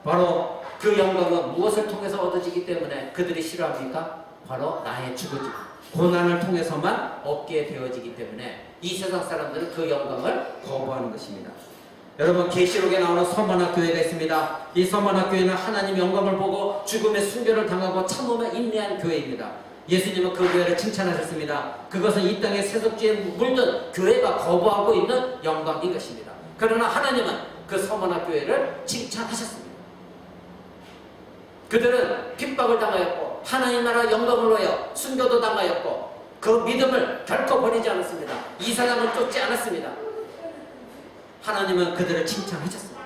바로 그 영광은 무엇을 통해서 얻어지기 때문에 그들이 싫어합니까? 바로 나의 죽어짐, 고난을 통해서만 얻게 되어지기 때문에 이 세상 사람들은 그 영광을 거부하는 것입니다. 여러분 계시록에 나오는 서머나 교회가 있습니다. 이 서머나 교회는 하나님 영광을 보고 죽음의 순교를 당하고 참음에 인내한 교회입니다. 예수님은 그 교회를 칭찬하셨습니다. 그것은 이 땅의 세속주의에 물든 교회가 거부하고 있는 영광인 것입니다. 그러나 하나님은 그 서머나 교회를 칭찬하셨습니다. 그들은 핍박을 당하였고 하나님 나라 영광을 위하여 순교도 당하였고 그 믿음을 결코 버리지 않았습니다. 이 사람을 쫓지 않았습니다. 하나님은 그들을 칭찬하셨습니다.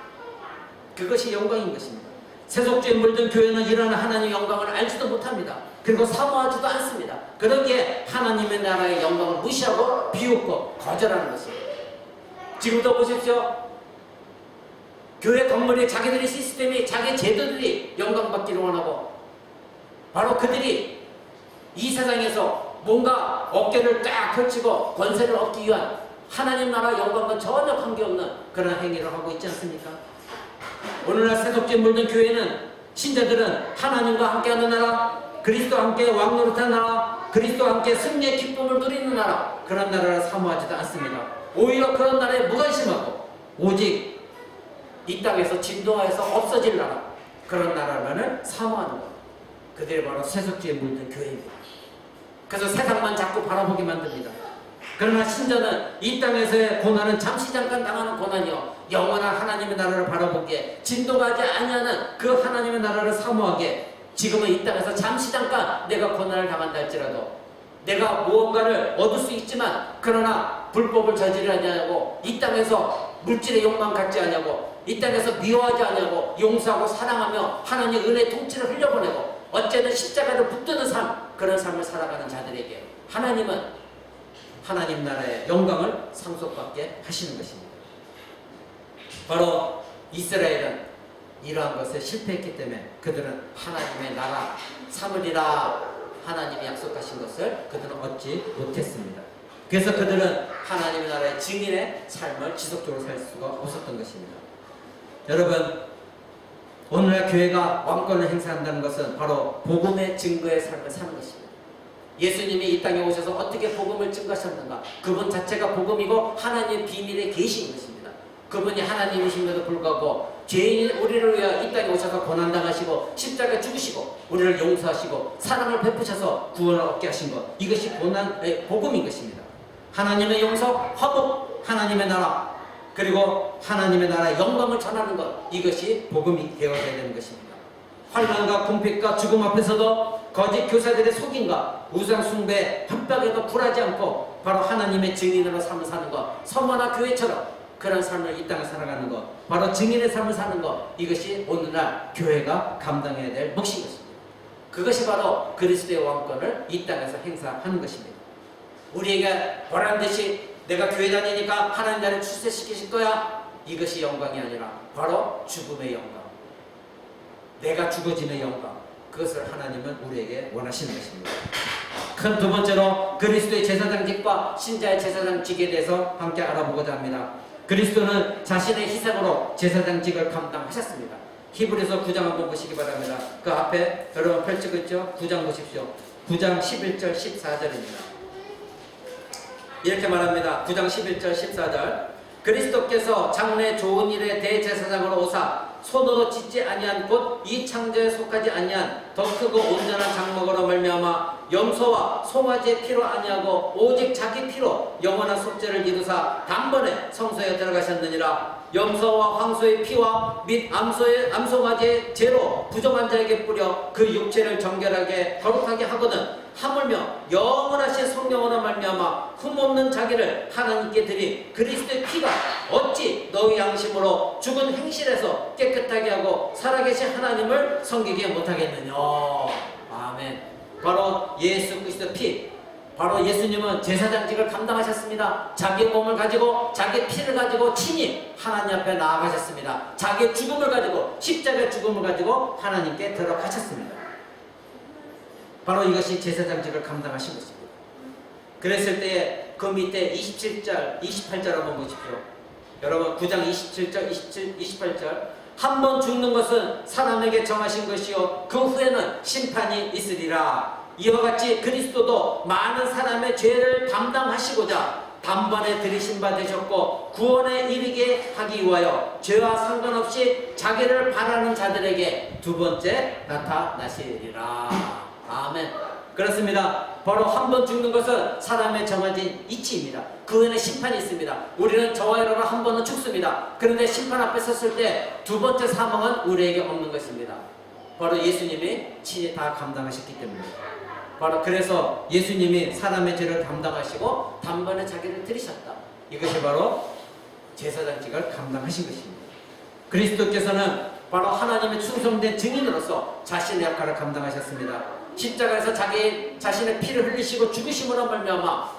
그것이 영광인 것입니다. 세속주의에 물든 교회는 이러한 하나님의 영광을 알지도 못합니다. 그리고 사모하지도 않습니다. 그러기에 하나님의 나라의 영광을 무시하고 비웃고 거절하는 것입니다. 지금도 보십시오. 교회 건물이 자기들의 시스템이 자기 제도들이 영광받기를 원하고 바로 그들이 이 세상에서 뭔가 어깨를 딱 펼치고 권세를 얻기 위한 하나님 나라 영광과 전혀 관계없는 그런 행위를 하고 있지 않습니까? 오늘날 세속주의에 물든 교회는 신자들은 하나님과 함께하는 나라, 그리스도와 함께 왕노릇하는 나라, 그리스도와 함께 승리의 기쁨을 누리는 나라, 그런 나라를 사모하지도 않습니다. 오히려 그런 나라에 무관심하고 오직 이 땅에서 진동하여서 없어질 나라, 그런 나라만을 사모하는 것. 그들이 바로 세속주의에 물든 교회입니다. 그래서 세상만 자꾸 바라보게 만듭니다. 그러나 신자는 이 땅에서의 고난은 잠시 잠깐 당하는 고난이요 영원한 하나님의 나라를 바라보기에 진동하지 아니하는 그 하나님의 나라를 사모하기에 지금은 이 땅에서 잠시 잠깐 내가 고난을 당한다 할지라도 내가 무언가를 얻을 수 있지만 그러나 불법을 저지르지 아니하고 이 땅에서 물질의 욕망 갖지 아니하고 이 땅에서 미워하지 아니하고 용서하고 사랑하며 하나님의 은혜의 통치를 흘려보내고 어쨌든 십자가를 붙드는 삶, 그런 삶을 살아가는 자들에게 하나님은 하나님 나라의 영광을 상속받게 하시는 것입니다. 바로 이스라엘은 이러한 것에 실패했기 때문에 그들은 하나님의 나라 삼으리라 하나님이 약속하신 것을 그들은 얻지 못했습니다. 그래서 그들은 하나님의 나라의 증인의 삶을 지속적으로 살 수가 없었던 것입니다. 여러분, 오늘날 교회가 왕권을 행사한다는 것은 바로 복음의 증거의 삶을 사는 것입니다. 예수님이 이 땅에 오셔서 어떻게 복음을 증거하셨는가? 그분 자체가 복음이고 하나님의 비밀의 계시인 것입니다. 그분이 하나님이심에도 불구하고 죄인 우리를 위하여 이 땅에 오셔서 고난당하시고 십자가에 죽으시고 우리를 용서하시고 사랑을 베푸셔서 구원을 얻게 하신 것, 이것이 복음인 것입니다. 하나님의 용서, 화복, 하나님의 나라, 그리고 하나님의 나라의 영광을 전하는 것, 이것이 복음이 되어야 되는 것입니다. 환난과 궁핍과 죽음 앞에서도 거짓 교사들의 속임과 우상 숭배, 협박에도 굴하지 않고 바로 하나님의 증인으로 삶을 사는 것, 서머나 교회처럼 그런 삶을 이 땅에 살아가는 것, 바로 증인의 삶을 사는 것, 이것이 오늘날 교회가 감당해야 될 몫인 것입니다. 그것이 바로 그리스도의 왕권을 이 땅에서 행사하는 것입니다. 우리에게 보란듯이 내가 교회 다니니까 하나님 나를 출세시키실 거야, 이것이 영광이 아니라 바로 죽음의 영광, 내가 죽어지는 영광, 그것을 하나님은 우리에게 원하시는 것입니다. 큰 두 번째로 그리스도의 제사장직과 신자의 제사장직에 대해서 함께 알아보고자 합니다. 그리스도는 자신의 희생으로 제사장직을 감당하셨습니다. 히브리서 9장 한번 보시기 바랍니다. 그 앞에 여러분 펼치고 있죠? 9장 보십시오. 9장 11절 14절입니다. 이렇게 말합니다. 9장 11절 14절. 그리스도께서 장래 좋은 일의 대제사장으로 오사 손으로 짓지 아니한 곧 이 창조에 속하지 아니한 더 크고 온전한 장막으로 말미암아 염소와 송아지의 피로 아니하고 오직 자기 피로 영원한 속죄를 이루사 단번에 성소에 들어가셨느니라. 염소와 황소의 피와 및 암송아지의 죄로 부정한 자에게 뿌려 그 육체를 정결하게 거룩하게 하거든 하물며 영원하신 성령으로 말미암아 흠없는 자기를 하나님께 드린 그리스도의 피가 어찌 너희 양심으로 죽은 행실에서 깨끗하게 하고 살아계신 하나님을 섬기게 못하겠느냐. 아멘. 바로 예수 그리스도의 피, 바로 예수님은 제사장직을 감당하셨습니다. 자기의 몸을 가지고 자기의 피를 가지고 친히 하나님 앞에 나아가셨습니다. 자기의 죽음을 가지고 십자가의 죽음을 가지고 하나님께 들어가셨습니다. 바로 이것이 제사장직을 감당하신 것입니다. 그랬을 때에 그 밑에 27절, 28절 한번 보십시오. 여러분 9장 27절, 28절. 한 번 죽는 것은 사람에게 정하신 것이요 그 후에는 심판이 있으리라. 이와 같이 그리스도도 많은 사람의 죄를 담당하시고자 단번에 들이신 바 되셨고 구원에 이르게 하기 위하여 죄와 상관없이 자기를 바라는 자들에게 두 번째 나타나시리라. 아멘. 그렇습니다. 바로 한 번 죽는 것은 사람의 정해진 이치입니다. 그 후에는 심판이 있습니다. 우리는 저와 여러분 한 번은 죽습니다. 그런데 심판 앞에 섰을 때 두 번째 사망은 우리에게 없는 것입니다. 바로 예수님이 친히 다 감당하셨기 때문입니다. 바로 그래서 예수님이 사람의 죄를 담당하시고 단번에 자기를 들이셨다. 이것이 바로 제사장직을 감당하신 것입니다. 그리스도께서는 바로 하나님의 충성된 증인으로서 자신의 역할을 감당하셨습니다. 십자가에서 자기 자신의 피를 흘리시고 죽으심으로 말미암아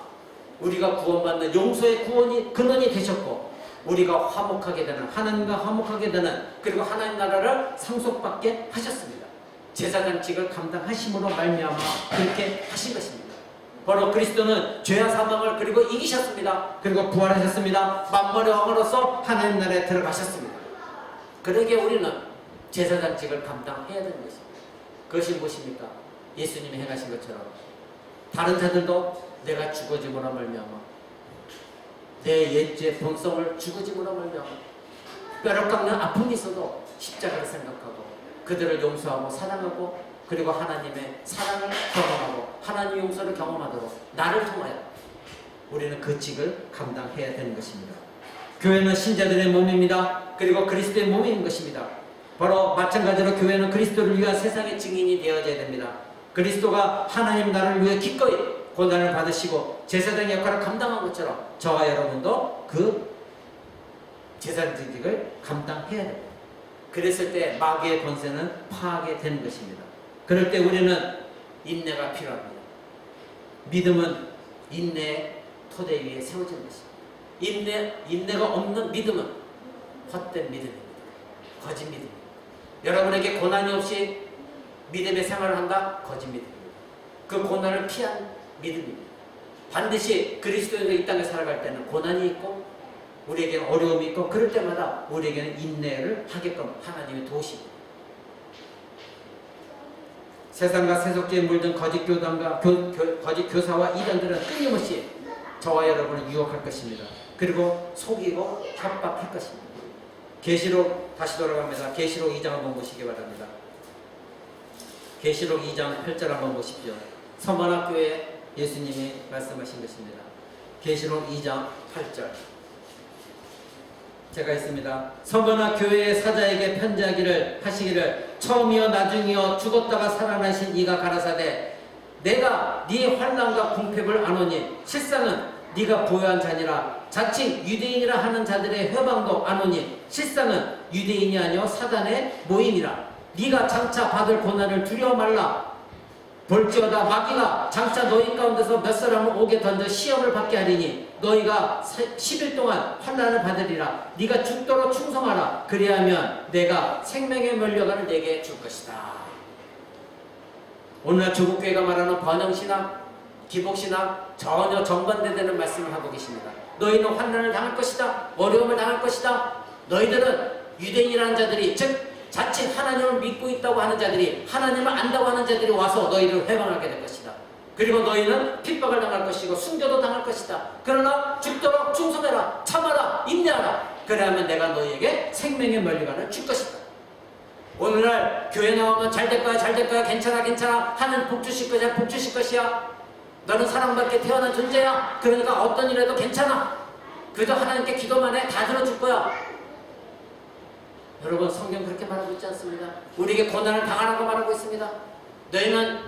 우리가 구원받는 용서의 구원이 근원이 되셨고 우리가 화목하게 되는 하나님과 화목하게 되는 그리고 하나님 나라를 상속받게 하셨습니다. 제사장직을 감당하심으로 말미암아 그렇게 하신 것입니다. 바로 그리스도는 죄와 사망을 그리고 이기셨습니다. 그리고 부활하셨습니다. 만물의 왕으로서 하나님 나라에 들어가셨습니다. 그러기에 우리는 제사장직을 감당해야 되는 것입니다. 그것이 무엇입니까? 예수님이 행하신 것처럼 다른 자들도 내가 죽어짐으로 말미암아 내 옛죄 본성을 죽어짐으로 말미암아 뼈를 깎는 아픔이 있어도 십자가를 생각하고 그들을 용서하고 사랑하고 그리고 하나님의 사랑을 경험하고 하나님의 용서를 경험하도록 나를 통하여 우리는 그 직을 감당해야 되는 것입니다. 교회는 신자들의 몸입니다. 그리고 그리스도의 몸인 것입니다. 바로 마찬가지로 교회는 그리스도를 위한 세상의 증인이 되어져야 됩니다. 그리스도가 하나님 나라를 위해 기꺼이 고난을 받으시고 제사장 역할을 감당한 것처럼 저와 여러분도 그 제사장직을 감당해야 됩니다. 그랬을 때 마귀의 권세는 파하게 되는 것입니다. 그럴 때 우리는 인내가 필요합니다. 믿음은 인내의 토대 위에 세워지는 것입니다. 인내가 없는 믿음은 헛된 믿음입니다. 거짓 믿음입니다. 여러분에게 고난이 없이 믿음의 생활을 한다? 거짓 믿음입니다. 그 고난을 피한 믿음입니다. 반드시 그리스도인으로 이 땅에 살아갈 때는 고난이 있고 우리에게는 어려움이 있고 그럴 때마다 우리에게는 인내를 하게끔 하나님이 도우십니다. 세상과 세속주의에 물든 거짓 교단과 거짓 교사와 이단들은 끊임없이 저와 여러분을 유혹할 것입니다. 그리고 속이고 협박할 것입니다. 계시록 다시 돌아갑니다. 계시록 2장 한번 보시기 바랍니다. 계시록 2장 8절 한번 보십시오. 서머나 교회에 예수님이 말씀하신 것입니다. 계시록 2장 8절 제가 있습니다. 서머나 교회의 사자에게 편지하기를 하시기를 처음이요 나중이요 죽었다가 살아나신 이가 가라사대 내가 네 환난과 궁핍을 아노니 실상은 네가 부요한 자니라 자칭 유대인이라 하는 자들의 회방도 아노니 실상은 유대인이 아니요 사단의 모임이라 네가 장차 받을 고난을 두려워 말라 볼지어다 마귀가 장차 너희 가운데서 몇 사람을 오게 던져 시험을 받게 하리니 너희가 10일 동안 환난을 받으리라 네가 죽도록 충성하라 그리하면 내가 생명의 면류관을 내게 줄 것이다. 오늘날 조국교회가 말하는 번영신앙 기복신앙 전혀 정반대되는 말씀을 하고 계십니다. 너희는 환난을 당할 것이다. 어려움을 당할 것이다. 너희들은 유대인이라는 자들이 즉 자칫 하나님을 믿고 있다고 하는 자들이 하나님을 안다고 하는 자들이 와서 너희를 회방하게 될 것이다. 그리고 너희는 핍박을 당할 것이고 순교도 당할 것이다. 그러나 죽도록 충성해라. 참아라. 인내하라. 그래야만 내가 너희에게 생명의 면류관을 줄 것이다. 오늘날 교회 나오면 잘될 거야 잘될 거야 괜찮아 괜찮아 하나님 복 주실 것이야 복 주실 것이야 너는 사랑받게 태어난 존재야. 그러니까 어떤 일에도 괜찮아. 그저 하나님께 기도만 해. 다 들어줄 거야. 여러분 성경 그렇게 말하고 있지 않습니다. 우리에게 고난을 당하라고 말하고 있습니다. 너희는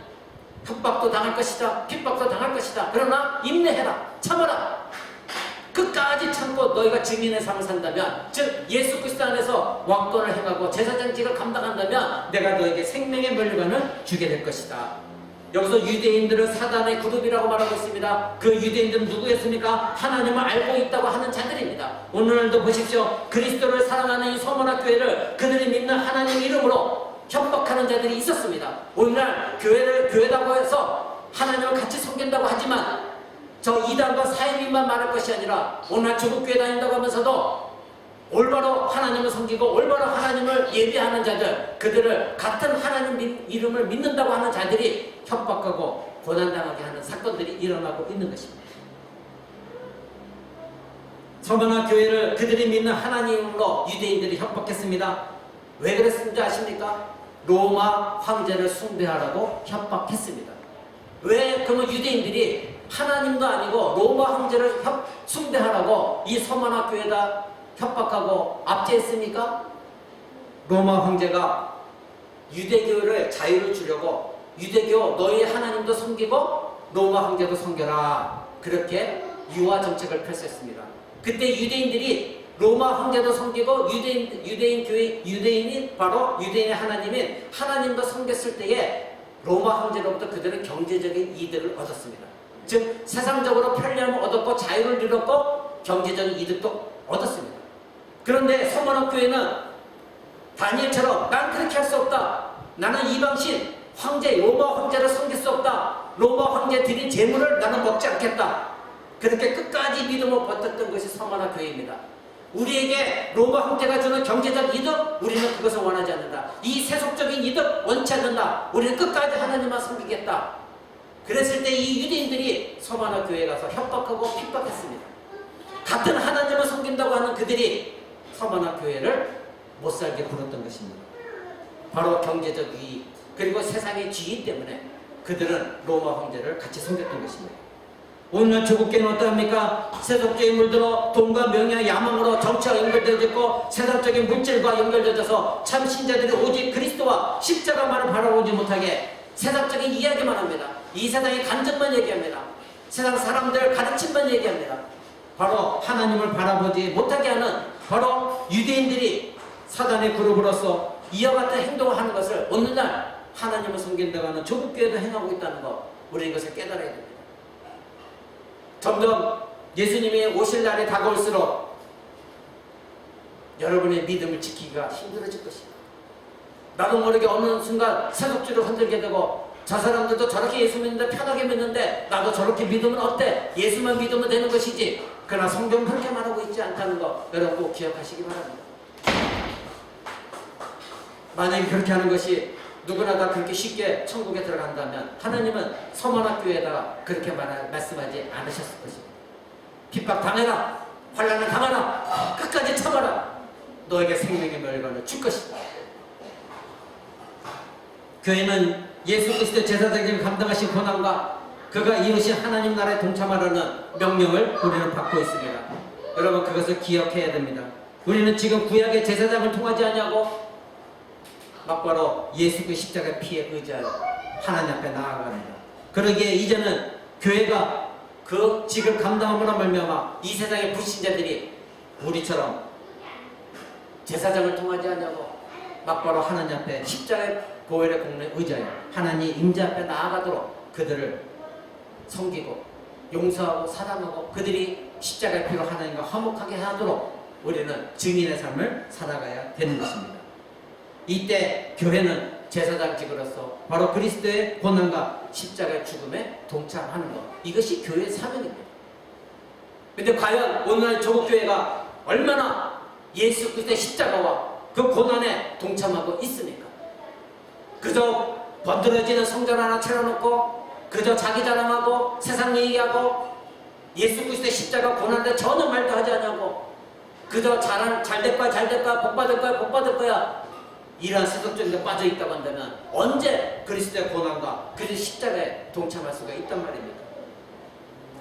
협박도 당할 것이다. 핍박도 당할 것이다. 그러나 인내해라. 참아라. 끝까지 참고 너희가 증인의 삶을 산다면 즉 예수 그리스도 안에서 왕권을 행하고 제사장직을 감당한다면 내가 너에게 생명의 면류관을 주게 될 것이다. 여기서 유대인들은 사단의 그룹이라고 말하고 있습니다. 그 유대인들은 누구였습니까? 하나님을 알고 있다고 하는 자들입니다. 오늘도 보십시오. 그리스도를 사랑하는 이 서머나 교회를 그들이 믿는 하나님 이름으로 협박하는 자들이 있었습니다. 오늘날 교회를 교회라고 해서 하나님을 같이 섬긴다고 하지만 저 이단과 사이비만 말할 것이 아니라 오늘날 조국교회 다닌다고 하면서도 올바로 하나님을 섬기고 올바로 하나님을 예배하는 자들 그들을 같은 하나님 이름을 믿는다고 하는 자들이 협박하고 고난당하게 하는 사건들이 일어나고 있는 것입니다. 서머나 교회를 그들이 믿는 하나님으로 유대인들이 협박했습니다. 왜 그랬는지 아십니까? 로마 황제를 숭배하라고 협박했습니다. 왜 그러면 유대인들이 하나님도 아니고 로마 황제를 숭배하라고 이 서머나 교회에다 협박하고 압제했습니까? 로마 황제가 유대교를 자유를 주려고 유대교 너희 하나님도 섬기고 로마 황제도 섬겨라, 그렇게 유화 정책을 펼쳤습니다. 그때 유대인들이 로마 황제도 섬기고 유대인 교회, 유대인이 바로 유대인의 하나님인 하나님도 섬겼을 때에 로마 황제로부터 그들은 경제적인 이득을 얻었습니다. 즉 세상적으로 편리함을 얻었고 자유를 누렸고 경제적인 이득도 얻었습니다. 그런데 서머나 교회는 다니엘처럼 난 그렇게 할 수 없다. 나는 이방신 황제 로마 황제를 섬길 수 없다. 로마 황제 드린 재물을 나는 먹지 않겠다. 그렇게 끝까지 믿음을 버텼던 것이 서머나 교회입니다. 우리에게 로마 황제가 주는 경제적 이득, 우리는 그것을 원하지 않는다. 이 세속적인 이득 원치 않는다. 우리는 끝까지 하나님만 섬기겠다. 그랬을 때 이 유대인들이 서머나 교회에 가서 협박하고 핍박했습니다. 같은 하나님을 섬긴다고 하는 그들이 서머나 교회를 못살게 굴었던 것입니다. 바로 경제적 이익 그리고 세상의 지위 때문에 그들은 로마 황제를 같이 섬겼던 것입니다. 오늘 조국교회는 어떠합니까? 세속적인 물들어 돈과 명예와 야망으로 정치와 연결되어 있고 세상적인 물질과 연결되어서 참 신자들이 오직 그리스도와 십자가만을 바라보지 못하게 세상적인 이야기만 합니다. 이 세상의 간증만 얘기합니다. 세상 사람들 가르침만 얘기합니다. 바로 하나님을 바라보지 못하게 하는 바로 유대인들이 사단의 그룹으로서 이와 같은 행동을 하는 것을 오늘날 하나님을 섬긴다고 하는 조국교회도 행하고 있다는 것, 우리는 이것을 깨달아야 됩니다. 점점 예수님이 오실 날이 다가올수록 여러분의 믿음을 지키기가 힘들어질 것입니다. 나도 모르게 어느 순간 세속주의를 흔들게 되고 저 사람들도 저렇게 예수 믿는데 편하게 믿는데 나도 저렇게 믿으면 어때? 예수만 믿으면 되는 것이지. 그러나 성경은 그렇게 말하고 있지 않다는 거 여러분 꼭 기억하시기 바랍니다. 만약에 그렇게 하는 것이 누구나 다 그렇게 쉽게 천국에 들어간다면 하나님은 서머나 교회에다가 그렇게 말씀하지 않으셨을 것입니다. 핍박 당해라, 환난을 당하라, 끝까지 참아라, 너에게 생명의 멸관을 줄 것이다. 교회는 예수 그리스도 제사장을 감당하신 고난과 그가 이루신 하나님 나라에 동참하라는 명령을 우리는 받고 있습니다. 여러분 그것을 기억해야 됩니다. 우리는 지금 구약의 제사장을 통하지 않냐고 막바로 예수 그 십자가의 피에 의지하여 하나님 앞에 나아갑니다. 그러기에 이제는 교회가 그 직을 감당함으로 말미암아 이 세상의 불신자들이 우리처럼 제사장을 통하지 않냐고 막바로 하나님 앞에 십자가의 보혈의 공로에 의지하여 하나님 임재 앞에 나아가도록 그들을 섬기고 용서하고 사랑하고 그들이 십자가의 피로 하나님과 화목하게 하도록 우리는 증인의 삶을 살아가야 되는 것입니다. 이때 교회는 제사장직으로서 바로 그리스도의 고난과 십자가의 죽음에 동참하는 것, 이것이 교회의 사명입니다. 그런데 과연 오늘날 조국교회가 얼마나 예수 그리스도의 십자가와 그 고난에 동참하고 있습니까? 그저 번들어지는 성전 하나 차려놓고 그저 자기 자랑하고 세상 얘기하고 예수 그리스도의 십자가 고난에 전혀 말도 하지 않냐고 그저 잘될 거야 복 받을 거야 이러한 세속적인 데 빠져 있다고 한다면 언제 그리스도의 고난과 그리스도의 십자가에 동참할 수가 있단 말입니다.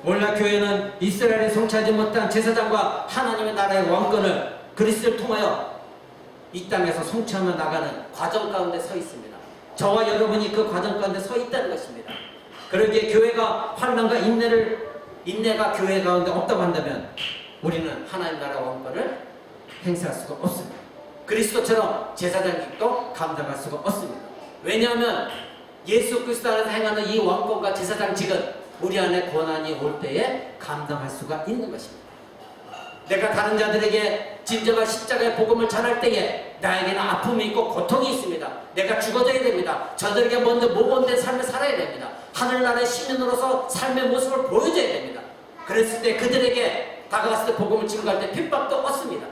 오늘날 교회는 이스라엘이 성취하지 못한 제사장과 하나님의 나라의 왕권을 그리스도를 통하여 이 땅에서 성취하며 나가는 과정 가운데 서 있습니다. 저와 여러분이 그 과정 가운데 서 있다는 것입니다. 그러기에 교회가 환난과 인내가 교회 가운데 없다고 한다면 우리는 하나님 나라 왕권을 행사할 수가 없습니다. 그리스도처럼 제사장직도 감당할 수가 없습니다. 왜냐하면 예수 그리스도 안에서 행하는 이 왕권과 제사장직은 우리 안에 고난이 올 때에 감당할 수가 있는 것입니다. 내가 다른 자들에게 진정한 십자가의 복음을 전할 때에 나에게는 아픔이 있고 고통이 있습니다. 내가 죽어져야 됩니다. 저들에게 먼저 모범된 삶을 살아야 됩니다. 하늘나라의 시민으로서 삶의 모습을 보여줘야 됩니다. 그랬을 때 그들에게 다가갔을 때 복음을 증거할 때 핍박도 얻습니다.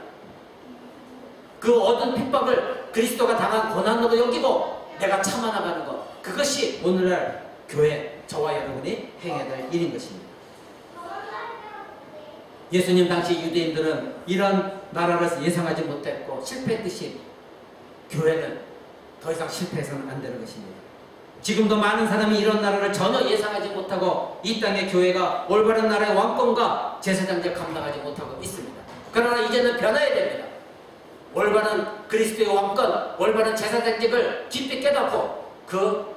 그 얻은 핍박을 그리스도가 당한 고난으로 여기고 내가 참아나가는 것, 그것이 오늘날 교회 저와 여러분이 행해야 될 일인 것입니다. 예수님 당시 유대인들은 이런 나라를 예상하지 못했고 실패했듯이 교회는 더 이상 실패해서는 안 되는 것입니다. 지금도 많은 사람이 이런 나라를 전혀 예상하지 못하고 이 땅의 교회가 올바른 나라의 왕권과 제사장직을 감당하지 못하고 있습니다. 그러나 이제는 변해야 됩니다. 올바른 그리스도의 왕권, 올바른 제사장직을 깊이 깨닫고 그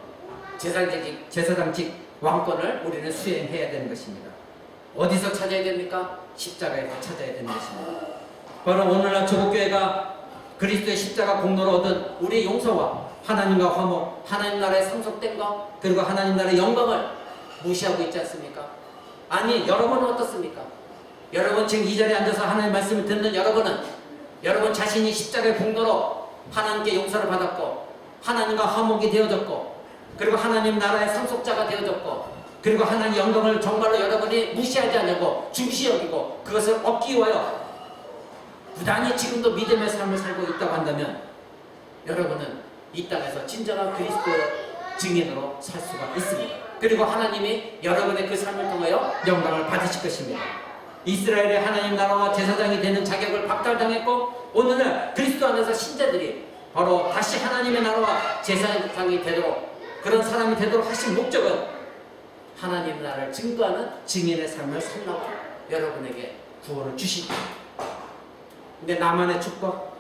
제사장직 왕권을 우리는 수행해야 되는 것입니다. 어디서 찾아야 됩니까? 십자가에서 찾아야 되는 것입니다. 바로 오늘날 조국교회가 그리스도의 십자가 공로로 얻은 우리의 용서와 하나님과 화목, 하나님 나라의 상속됨과 그리고 하나님 나라의 영광을 무시하고 있지 않습니까? 아니, 여러분은 어떻습니까? 여러분 지금 이 자리에 앉아서 하나님의 말씀을 듣는 여러분은 여러분 자신이 십자가의 공로로 하나님께 용서를 받았고 하나님과 화목이 되어졌고 그리고 하나님 나라의 상속자가 되어졌고 그리고 하나님 영광을 정말로 여러분이 무시하지 않고 중시 여기고 그것을 얻기 위하여 부단히 지금도 믿음의 삶을 살고 있다고 한다면 여러분은 이 땅에서 진정한 그리스도의 증인으로 살 수가 있습니다. 그리고 하나님이 여러분의 그 삶을 통하여 영광을 받으실 것입니다. 이스라엘의 하나님 나라와 제사장이 되는 자격을 박탈당했고 오늘날 그리스도 안에서 신자들이 바로 다시 하나님의 나라와 제사장이 되도록 그런 사람이 되도록 하신 목적은 하나님 나라를 증거하는 증인의 삶을 살라고 여러분에게 구원을 주십니다. 근데 나만의 축복,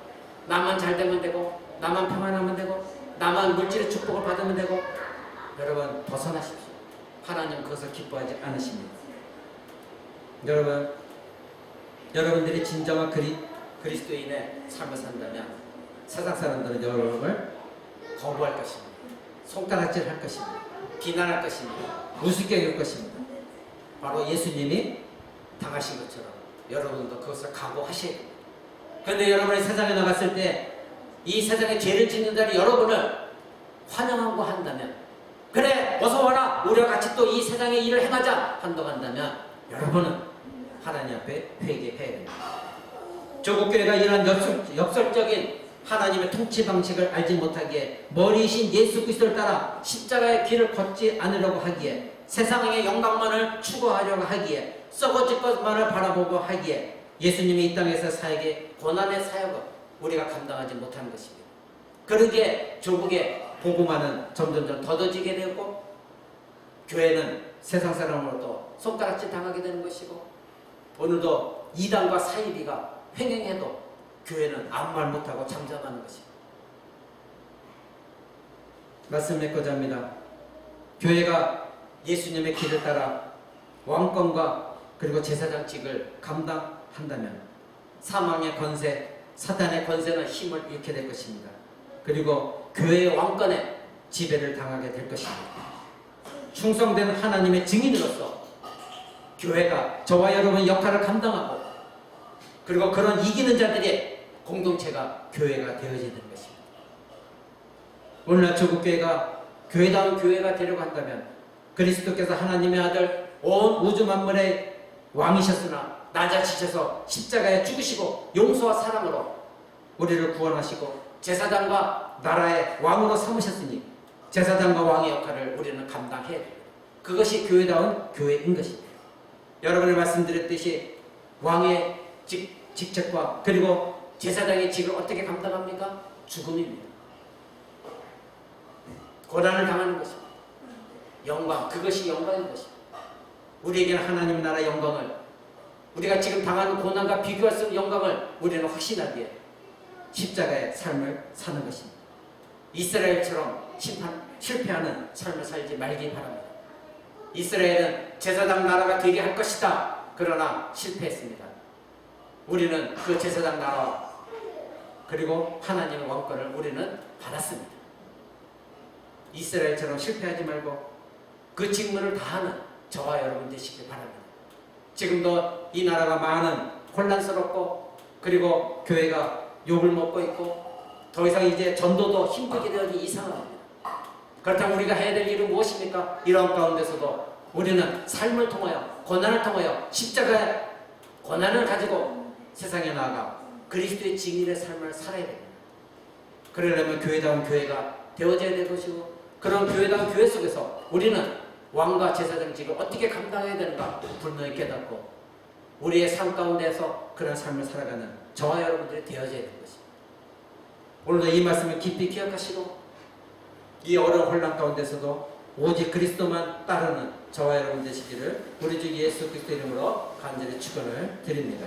나만 잘 되면 되고 나만 평안하면 되고 나만 물질의 축복을 받으면 되고 여러분 벗어나십시오. 하나님 그것을 기뻐하지 않으십니다. 여러분들이 진정한 그리스도인의 삶을 산다면 세상 사람들은 여러분을 거부할 것입니다. 손가락질 할 것입니다. 비난할 것입니다. 우습게 여길 것입니다. 바로 예수님이 당하신 것처럼 여러분도 그것을 각오하셔야 됩니다. 그런데 여러분이 세상에 나갔을 때 이 세상에 죄를 짓는 자리 여러분을 환영하고 한다면 그래 어서 와라 우리와 같이 또 이 세상의 일을 행하자 한다고 한다면 여러분은 하나님 앞에 회개해야 됩니다. 조국교회가 이러한 역설적인 하나님의 통치 방식을 알지 못하기에 머리이신 예수 그리스도를 따라 십자가의 길을 걷지 않으려고 하기에 세상의 영광만을 추구하려고 하기에 썩어질 것만을 바라보고 하기에 예수님이 이 땅에서 사역의 고난의 사역을 우리가 감당하지 못하는 것입니다. 그러기에 조국의 복음화는 점점 더뎌지게 되고 교회는 세상 사람으로부터 손가락질 당하게 되는 것이고 오늘도 이단과 사이비가 횡행해도 교회는 아무 말 못하고 잠잠하는 것입니다. 말씀 맺고자 합니다. 교회가 예수님의 길을 따라 왕권과 그리고 제사장직을 감당한다면 사망의 권세, 사탄의 권세는 힘을 잃게 될 것입니다. 그리고 교회의 왕권에 지배를 당하게 될 것입니다. 충성된 하나님의 증인으로서 교회가 저와 여러분의 역할을 감당하고 그리고 그런 이기는 자들의 공동체가 교회가 되어지는 것입니다. 오늘날 조국교회가 교회다운 교회가 되려고 한다면 그리스도께서 하나님의 아들 온 우주 만물의 왕이셨으나 낮아지셔서 십자가에 죽으시고 용서와 사랑으로 우리를 구원하시고 제사장과 나라의 왕으로 삼으셨으니 제사장과 왕의 역할을 우리는 감당해야 됩니다. 그것이 교회다운 교회인 것입니다. 여러분이 말씀드렸듯이 왕의 직책과 그리고 제사장의 직을 어떻게 감당합니까? 죽음입니다. 고난을 당하는 것입니다. 영광, 그것이 영광인 것입니다. 우리에게는 하나님 나라의 영광을 우리가 지금 당하는 고난과 비교할 수 없는 영광을 우리는 확신하기에 십자가의 삶을 사는 것입니다. 이스라엘처럼 실패하는 삶을 살지 말기 바랍니다. 이스라엘은 제사장 나라가 되게 할 것이다. 그러나 실패했습니다. 우리는 그 제사장 나라 그리고 하나님의 왕권을 우리는 받았습니다. 이스라엘처럼 실패하지 말고 그 직무를 다하는 저와 여러분 되시길 바랍니다. 지금도 이 나라가 많은 혼란스럽고 그리고 교회가 욕을 먹고 있고 더 이상 이제 전도도 힘들게 되어진 이 상황입니다. 그렇다면 우리가 해야 될 일은 무엇입니까? 이런 가운데서도 우리는 삶을 통하여 고난을 통하여 십자가의 고난을 가지고 세상에 나아가 그리스도의 증인의 삶을 살아야 됩니다. 그러려면 교회다운 교회가 되어져야 될 것이고 그런 교회다운 교회 속에서 우리는 왕과 제사장직을 어떻게 감당해야 되는가 분명히 깨닫고 우리의 삶 가운데서 그런 삶을 살아가는 저와 여러분들이 되어져야 되는 것입니다. 오늘도 이 말씀을 깊이 기억하시고 이 어려운 혼란 가운데서도 오직 그리스도만 따르는 저와 여러분 되시기를 우리 주 예수 그리스도 이름으로 간절히 축원을 드립니다.